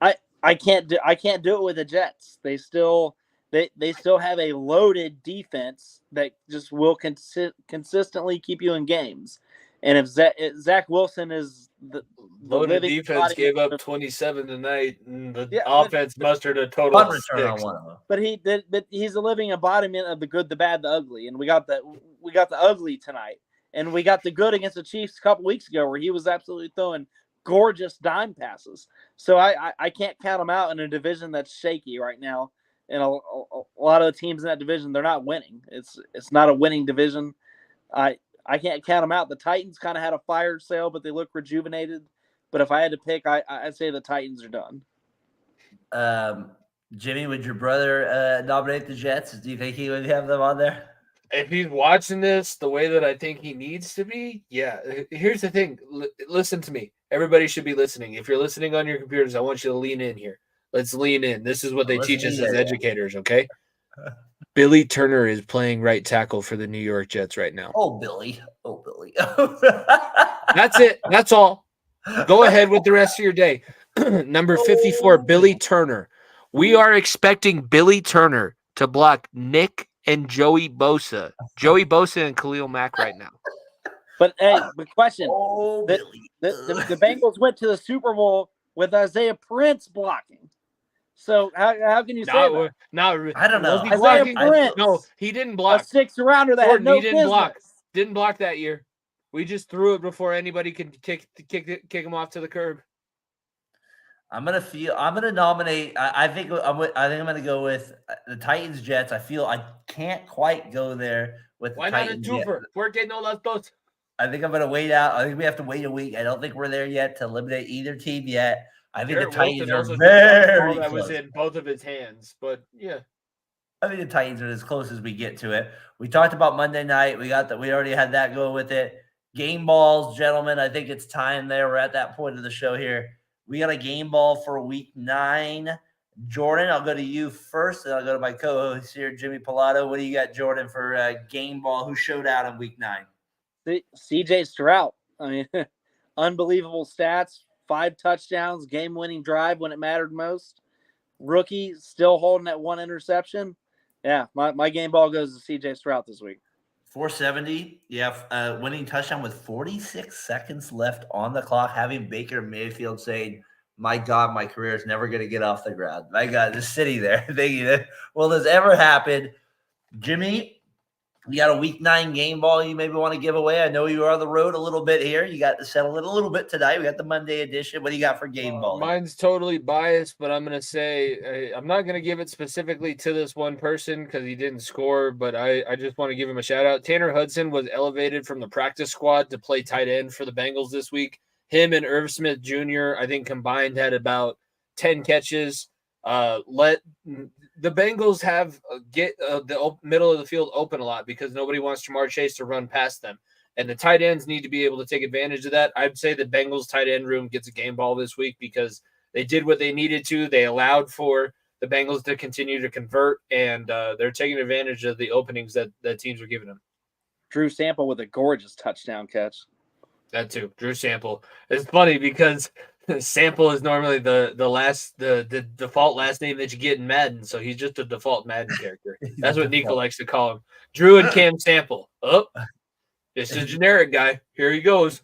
I think I can't do it with the Jets. They still have a loaded defense that just will consistently keep you in games. And if Zach Wilson is the loaded defense gave up 27 tonight, and the offense mustered a total of 6. On one of them. But he's a living embodiment of the good, the bad, the ugly, and we got the ugly tonight, and we got the good against the Chiefs a couple weeks ago where he was absolutely throwing gorgeous dime passes. So I can't count him out in a division that's shaky right now, and a lot of the teams in that division, they're not winning. It's not a winning division. I can't count them out. The Titans kind of had a fire sale, but they look rejuvenated. But if I had to pick, I'd say the Titans are done. Jimmy, would your brother nominate the Jets? Do you think he would have them on there? if he's watching this the way that I think he needs to be, yeah. Here's the thing. Listen to me. Everybody should be listening. If you're listening on your computers, I want you to lean in here. Let's lean in. This is what they teach us as educators, okay? Billy Turner is playing right tackle for the New York Jets right now. Oh, Billy. Oh, Billy. That's it. That's all. Go ahead with the rest of your day. Number 54, Billy Turner. We are expecting Billy Turner to block Nick and Joey Bosa. Joey Bosa and Khalil Mack right now. But hey, the question: Oh, Billy. the Bengals went to the Super Bowl with Isaiah Prince blocking. So how can you say that? I don't know. Isaiah Prince. No, he didn't block. A sixth rounder that Gordon, had no he didn't business. block. Didn't block that year. We just threw it before anybody could kick him off to the curb. I'm gonna nominate. I think I'm gonna go with the Titans Jets. I feel I can't quite go there with the Why not a Titans twofer? yet. ¿Por qué no las dos? I think I'm gonna wait out. I think we have to wait a week. I don't think we're there yet to eliminate either team yet. I think Garrett the Titans Wilson are also took very that was close. in both of his hands, but yeah. I think the Titans are as close as we get to it. We talked about Monday night. We already had that go with it. Game balls, gentlemen. I think it's time there. We're at that point of the show here. We got a game ball for week 9. Jordan, I'll go to you first, and I'll go to my co-host here, Jimmy Pilato. What do you got, Jordan, for game ball? Who showed out in week 9? CJ Stroud. I mean, unbelievable stats. 5 touchdowns, game-winning drive when it mattered most. Rookie still holding that 1 interception. Yeah, my game ball goes to CJ Stroud this week. 470. Yeah, winning touchdown with 46 seconds left on the clock. Having Baker Mayfield saying, "My God, my career is never going to get off the ground." My God, just sitting there thinking, "Will this ever happen?" Jimmy, you got a week 9 game ball you maybe want to give away. I know you are on the road a little bit here. You got to settle it a little bit tonight. We got the Monday edition. What do you got for game ball? Mine's totally biased, but I'm going to say I'm not going to give it specifically to this one person because he didn't score, but I just want to give him a shout out. Tanner Hudson was elevated from the practice squad to play tight end for the Bengals this week. Him and Irv Smith Jr., I think combined had about 10 catches. Let the Bengals have get the middle of the field open a lot because nobody wants Jamar Chase to run past them. And the tight ends need to be able to take advantage of that. I'd say the Bengals tight end room gets a game ball this week because they did what they needed to. They allowed for the Bengals to continue to convert, and they're taking advantage of the openings that teams are giving them. Drew Sample with a gorgeous touchdown catch. That too, Drew Sample. It's funny because Sample is normally the default last name that you get in Madden, so he's just a default Madden character. That's what Nico likes to call him. Drew and Cam Sample. Oh, just a generic guy. Here he goes.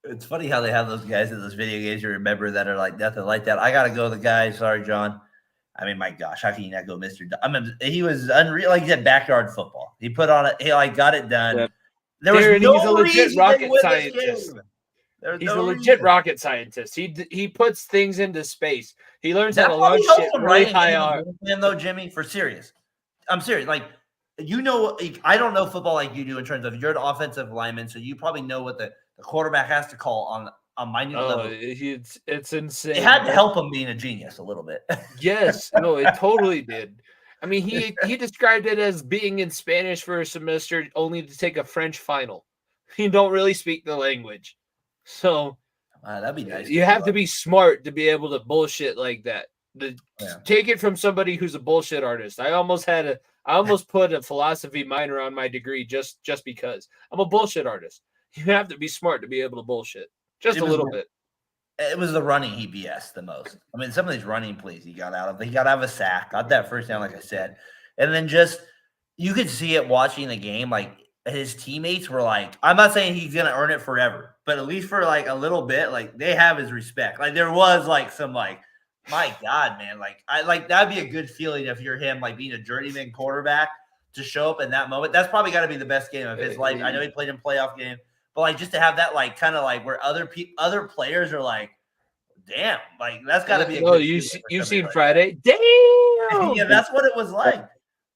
It's funny how they have those guys in those video games you remember that are like nothing like that. I got to go the guy. Sorry, John. I mean, my gosh, how can you not go Mr. I mean, he was unreal. Like he said, backyard football. He put on it. He got it done. Yeah. There was no he's a legit rocket scientist. He's a legit rocket scientist. He puts things into space. He learns how to launch shit really high up. Though, Jimmy, for serious, I'm serious. Like, I don't know football like you do in terms of you're an offensive lineman, so you probably know what the quarterback has to call on minute level. It's insane. It had to help him being a genius a little bit. Yes, no, it totally did. I mean, he described it as being in Spanish for a semester only to take a French final. He don't really speak the language. So that'd be nice. You have to be smart to be able to bullshit like that. Take it from somebody who's a bullshit artist. I almost put a philosophy minor on my degree just because I'm a bullshit artist. You have to be smart to be able to bullshit just a little bit. It was the running he BS the most. I mean, some of these running plays he got out of. He got out of a sack, got that first down, like I said. And then just, you could see it watching the game. Like, his teammates were like, I'm not saying he's going to earn it forever, but at least for like a little bit, like they have his respect. Like there was like some like, my God, man, that'd be a good feeling if you're him, like being a journeyman quarterback to show up in that moment. That's probably got to be the best game of his life. I know he played in playoff game. But like just to have that like kind of like where other players are like, damn, like that's got to be. You've seen Friday, damn. Yeah, that's what it was like.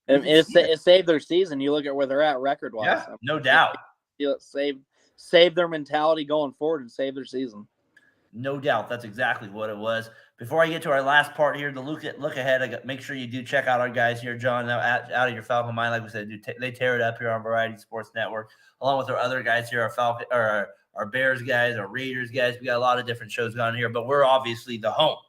And it saved their season. You look at where they're at record wise. Yeah, no doubt. It saved their mentality going forward and saved their season. No doubt, that's exactly what it was. Before I get to our last part here, the look ahead, make sure you do check out our guys here, John, out of your Falcon Mind. Like we said, they tear it up here on Variety Sports Network, along with our other guys here, our Bears guys, our Raiders guys. We got a lot of different shows going here, but we're obviously the home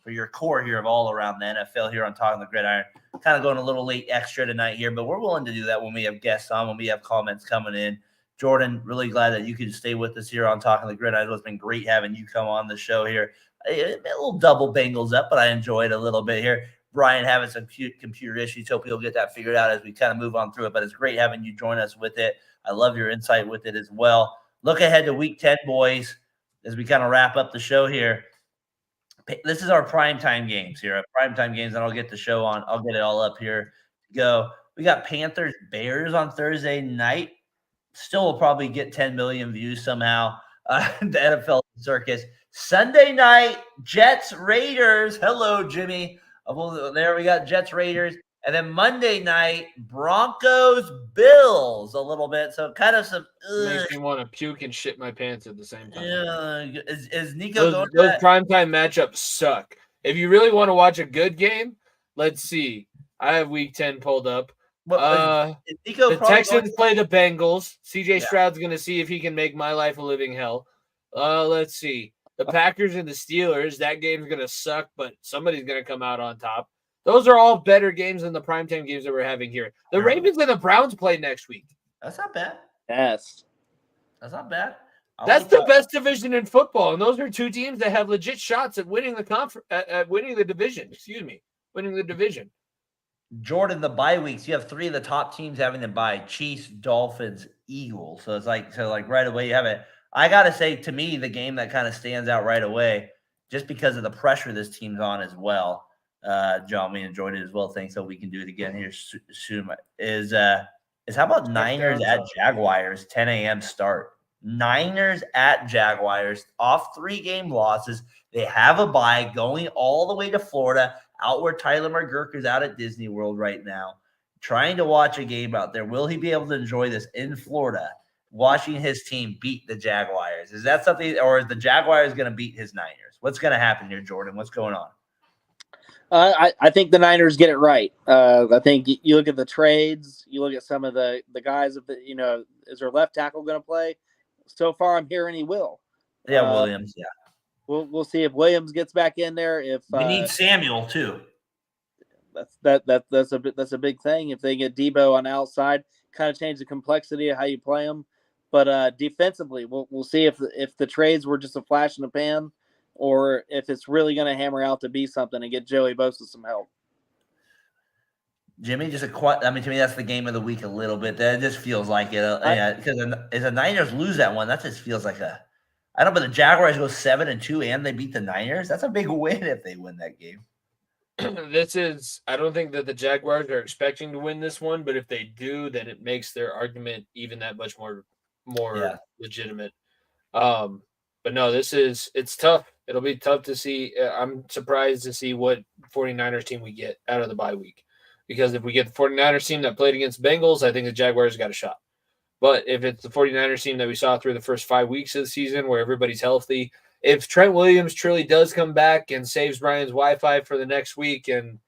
for your core here of all around the NFL here on Talking the Gridiron. Kind of going a little late extra tonight here, but we're willing to do that when we have guests on, when we have comments coming in. Jordan, really glad that you could stay with us here on Talking the Gridiron. It's been great having you come on the show here. A little double Bengals up, but I enjoyed a little bit here. Brian having some computer issues. Hope he'll get that figured out as we kind of move on through it. But it's great having you join us with it. I love your insight with it as well. Look ahead to Week 10, boys, as we kind of wrap up the show here. This is our primetime games here. Primetime games, and I'll get the show on. I'll get it all up here. Go. We got Panthers Bears on Thursday night. Still will probably get 10 million views somehow. The NFL circus. Sunday night, Jets Raiders. Hello, Jimmy. There we got Jets Raiders. And then Monday night, Broncos Bills a little bit. So kind of some makes me want to puke and shit my pants at the same time. Yeah. Is Nico those primetime matchups suck. If you really want to watch a good game, let's see. I have Week 10 pulled up. The Texans play the Bengals. CJ Stroud's going to see if he can make my life a living hell. Let's see. The Packers and the Steelers, that game's going to suck, but somebody's going to come out on top. Those are all better games than the primetime games that we're having here. The Ravens and the Browns play next week. That's not bad. Yes. That's not bad. That's the best division in football, and those are two teams that have legit shots at winning the division. Winning the division. Jordan, the bye weeks, you have three of the top teams having the bye: Chiefs, Dolphins, Eagles. So it's like right away you have it. I gotta say, to me, the game that kind of stands out right away, just because of the pressure this team's on as well. John, we enjoyed it as well. Thanks that we can do it again here soon. Is how about Niners at Jaguars, 10 a.m. start? Niners at Jaguars, off 3-game losses. They have a bye going all the way to Florida, out where Tyler McGurk is out at Disney World right now, trying to watch a game out there. Will he be able to enjoy this in Florida, watching his team beat the Jaguars? Is that something, or is the Jaguars going to beat his Niners? What's going to happen here, Jordan? What's going on? I think the Niners get it right. I think you look at the trades, you look at some of the guys, is their left tackle going to play? So far, I'm hearing he will. Yeah, Williams. Yeah, we'll see if Williams gets back in there. If we need Samuel too. That's a big thing. If they get Debo on the outside, kind of change the complexity of how you play them. But defensively, we'll see if the trades were just a flash in the pan, or if it's really going to hammer out to be something and get Joey Bosa some help. Jimmy, to me, that's the game of the week a little bit. That just feels like it. Because if the Niners lose that one, that just feels like but the Jaguars go 7-2 and they beat the Niners. That's a big win if they win that game. I don't think that the Jaguars are expecting to win this one, but if they do, then it makes their argument even that much more legitimate. But no, it's tough. It'll be tough to see. I'm surprised to see what 49ers team we get out of the bye week. Because if we get the 49ers team that played against Bengals, I think the Jaguars got a shot. But if it's the 49ers team that we saw through the first 5 weeks of the season where everybody's healthy, if Trent Williams truly does come back and saves Brian's Wi-Fi for the next week and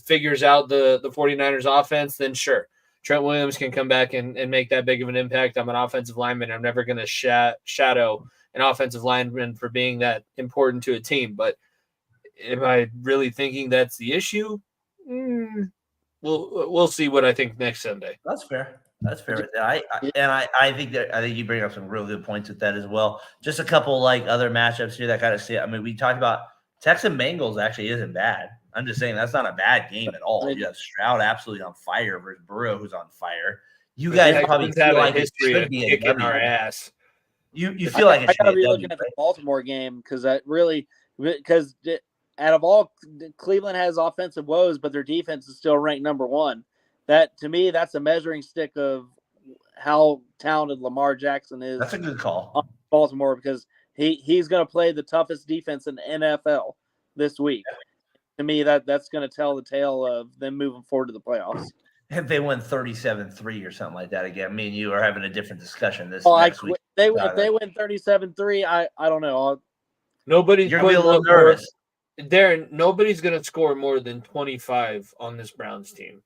figures out the 49ers offense, then sure. Trent Williams can come back and make that big of an impact. I'm an offensive lineman. I'm never going to shadow an offensive lineman for being that important to a team. But am I really thinking that's the issue? We'll see what I think next Sunday. That's fair. I think you bring up some real good points with that as well. Just a couple other matchups here that kind of see. I mean, we talked about Texan Bengals actually isn't bad. I'm just saying that's not a bad game at all. You have Stroud absolutely on fire versus Burrow who's on fire. You guys probably feel like it should be a kicking our ass. You feel like it should be a W. I gotta be looking at the Baltimore game because out of all, Cleveland has offensive woes, but their defense is still ranked number 1. That, to me, that's a measuring stick of how talented Lamar Jackson is. That's a good call. On Baltimore, because he's going to play the toughest defense in the NFL this week. Yeah. To me, that's going to tell the tale of them moving forward to the playoffs. If they win 37-3 or something like that again, me and you are having a different discussion next week. If they win 37-3, I don't know. Nobody's You're going to be a putting little nervous. Darren, nobody's going to score more than 25 on this Browns team.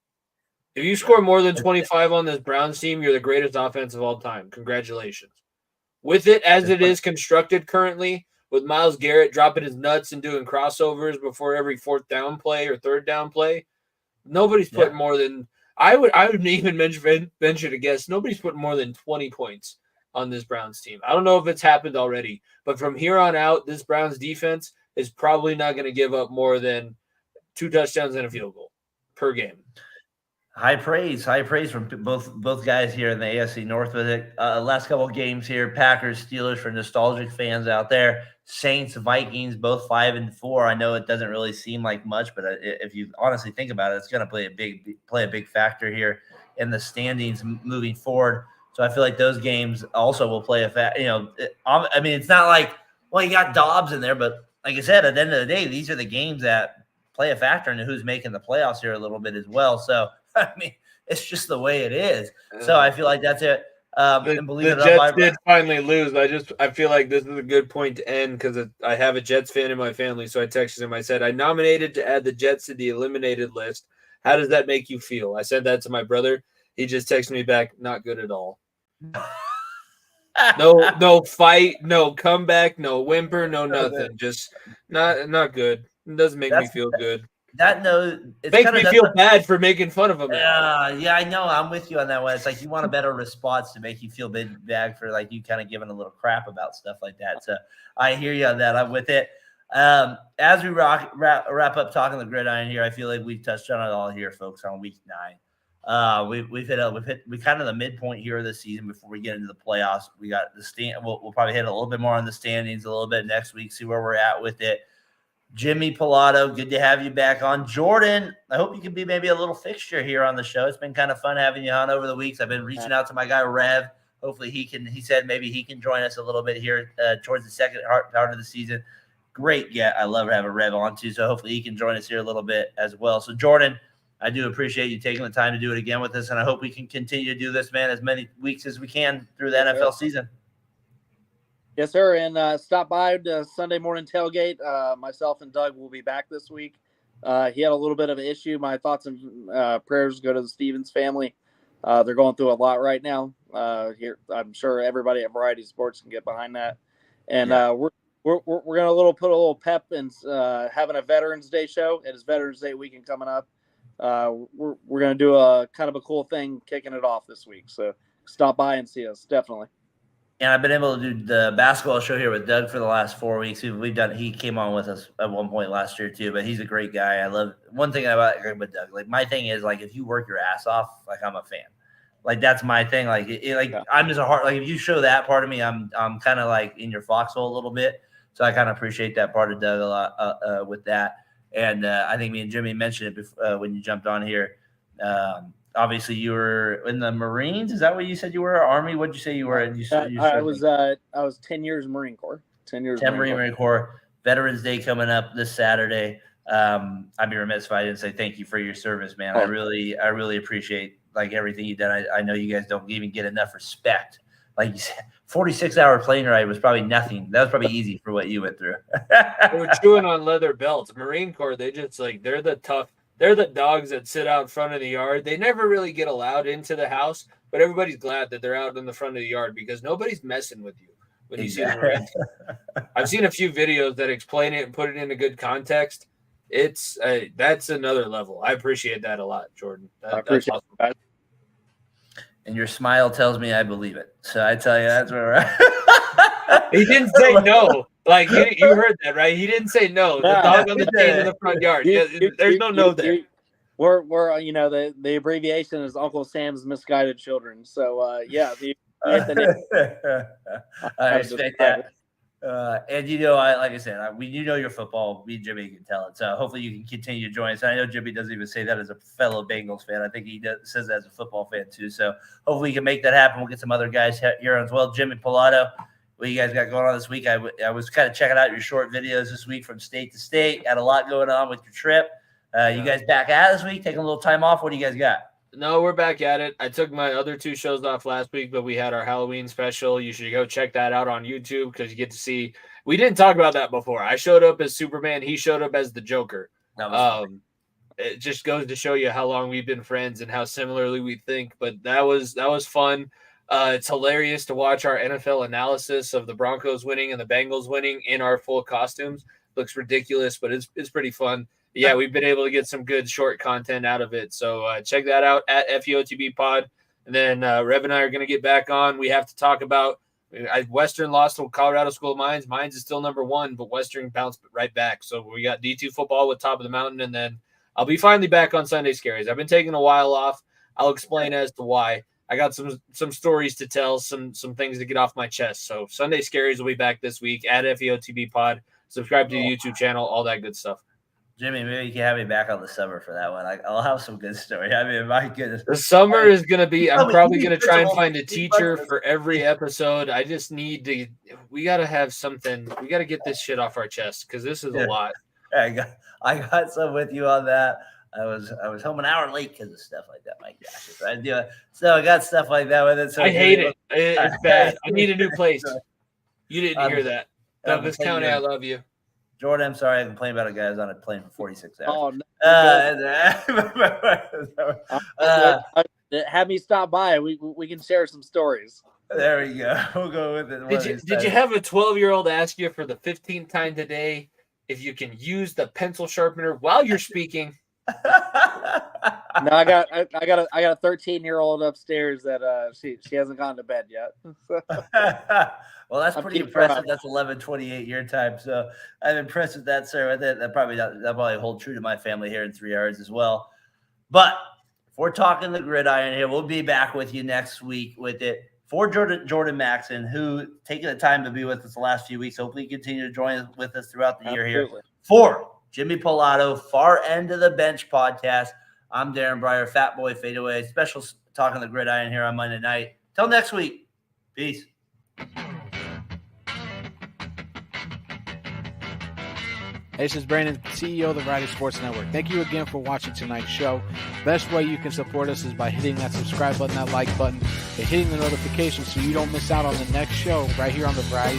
If you score more than 25 on this Browns team, you're the greatest offense of all time. Congratulations. With it as it is constructed currently, with Myles Garrett dropping his nuts and doing crossovers before every fourth down play or third down play, nobody's putting more than I would even venture to guess nobody's putting more than 20 points on this Browns team. I don't know if it's happened already, but from here on out, this Browns defense is probably not going to give up more than 2 touchdowns and a field goal per game. High praise from both guys here in the AFC North with it. Last couple of games here, Packers, Steelers for nostalgic fans out there. Saints, Vikings, both 5-4. I know it doesn't really seem like much, but if you honestly think about it, it's going to play a big factor here in the standings moving forward. So I feel like those games also will play a factor. I mean, it's not like, well, you got Dobbs in there, but like I said, at the end of the day, these are the games that play a factor into who's making the playoffs here a little bit as well. So, I mean, it's just the way it is. So I feel like that's it. The Jets did finally lose. I feel like this is a good point to end because I have a Jets fan in my family. So I texted him. I said, I nominated to add the Jets to the eliminated list. How does that make you feel? I said that to my brother. He just texted me back, not good at all. No fight, no comeback, no whimper, no nothing. Just not good. It doesn't make me feel good. It makes me feel bad for making fun of him. Yeah, I know. I'm with you on that one. It's like you want a better response to make you feel bad for like you kind of giving a little crap about stuff like that. So I hear you on that. I'm with it. As we wrap up talking the gridiron here, I feel like we've touched on it all here, folks, on week 9. We've hit kind of the midpoint here of the season before we get into the playoffs. We got the stand. We'll probably hit a little bit more on the standings a little bit next week. See where we're at with it. Jimmy Pilato, good to have you back on. Jordan, I hope you can be maybe a little fixture here on the show. It's been kind of fun having you on over the weeks. I've been reaching out to my guy Rev. Hopefully he said maybe he can join us a little bit here towards the second part of the season. Great. Yeah, I love having Rev on too. So hopefully he can join us here a little bit as well. So Jordan, I do appreciate you taking the time to do it again with us. And I hope we can continue to do this, man, as many weeks as we can through the NFL season. Yes, sir. And stop by the Sunday morning tailgate. Myself and Doug will be back this week. He had a little bit of an issue. My thoughts and prayers go to the Stevens family. They're going through a lot right now. Here, I'm sure everybody at Variety Sports can get behind that. And we're gonna put a little pep in having a Veterans Day show. It is Veterans Day weekend coming up. We're gonna do a kind of a cool thing, kicking it off this week. So stop by and see us, definitely. And I've been able to do the basketball show here with Doug for the last 4 weeks. He came on with us at one point last year too, but he's a great guy. I love one thing about with Doug. Like my thing is like if you work your ass off, like I'm a fan. Like that's my thing. Like I'm just if you show that part of me, I'm kind of like in your foxhole a little bit. So I kind of appreciate that part of Doug a lot with that. And I think me and Jimmy mentioned it when you jumped on here. Obviously, you were in the Marines. Is that what you said you were? Army? What did you say you were? I was 10 years Marine Corps. 10 years. 10 Marine Corps. Veterans Day coming up this Saturday. I'd be remiss if I didn't say thank you for your service, man. I really appreciate like everything you've done. I know you guys don't even get enough respect. Like you said, 46-hour plane ride was probably nothing. That was probably easy for what you went through. They were chewing on leather belts. Marine Corps, they're the dogs that sit out in front of the yard. They never really get allowed into the house, but everybody's glad that they're out in the front of the yard because nobody's messing with you when you see the Marines. I've seen a few videos that explain it and put it into good context. It's that's another level. I appreciate that a lot, Jordan. I appreciate awesome. that. And your smile tells me I believe it. So I tell you, that's where we're at. He didn't say no. Like you heard that, right? He didn't say no. The dog on the chain in the front yard. There's no no there. We're the abbreviation is Uncle Sam's Misguided Children. So yeah, I respect that. And like I said, you know your football. Me and Jimmy can tell it. So hopefully you can continue to join us. And I know Jimmy doesn't even say that as a fellow Bengals fan. I think he says that as a football fan too. So hopefully we can make that happen. We'll get some other guys here as well. Jimmy Pilato, what you guys got going on this week? I was kind of checking out your short videos this week from state to state. Had a lot going on with your trip. You guys back at this week? Taking a little time off. What do you guys got? No, we're back at it. I took my other 2 shows off last week, but we had our Halloween special. You should go check that out on YouTube because you get to see. We didn't talk about that before. I showed up as Superman. He showed up as the Joker. That was funny. It just goes to show you how long we've been friends and how similarly we think. But that was fun. It's hilarious to watch our NFL analysis of the Broncos winning and the Bengals winning in our full costumes. Looks ridiculous, but it's pretty fun. Yeah, we've been able to get some good short content out of it. So check that out at FEOTB Pod. And then Rev and I are going to get back on. We have to talk about Western lost to Colorado School of Mines. Mines is still number 1, but Western bounced right back. So we got D2 football with Top of the Mountain. And then I'll be finally back on Sunday Scaries. I've been taking a while off. I'll explain as to why. I got some stories to tell, some things to get off my chest. So Sunday Scaries will be back this week at FEOTB Pod. Subscribe to the YouTube channel, all that good stuff. Jimmy, maybe you can have me back on the summer for that one. I'll have some good story. I mean, my goodness. The summer is going to be – I'm probably going to try and find a teacher for every episode. I just need to – we got to have something – we got to get this shit off our chest because this is a lot. I got some with you on that. I was home an hour late because of stuff like that. My gosh. So I got stuff like that with it. So I hate it. It's bad. I need a new place. You didn't hear that. Douglas County, I love you. Jordan, I'm sorry I complained about a guy who's on a plane for 46 hours. Oh, no. Have me stop by. We can share some stories. There we go. We'll go with it. Did you have a 12-year-old ask you for the 15th time today if you can use the pencil sharpener while you're speaking? No, I got a 13-year-old upstairs that she hasn't gone to bed yet. Well, that's pretty impressive. That's 11:28 your time. So I'm impressed with that, sir. That probably hold true to my family here in 3 hours as well. But if we're talking the gridiron here, we'll be back with you next week with it. For Jordan Maxson, who taking the time to be with us the last few weeks, hopefully continue to join with us throughout the year here. For Jimmy Pilato, Far End of the Bench podcast. I'm Darren Breyer, Fat Boy Fadeaway. Special Talking the Gridiron here on Monday night. Till next week. Peace. Hey, this is Brandon, CEO of the Variety Sports Network. Thank you again for watching tonight's show. Best way you can support us is by hitting that subscribe button, that like button, and hitting the notifications so you don't miss out on the next show right here on the Variety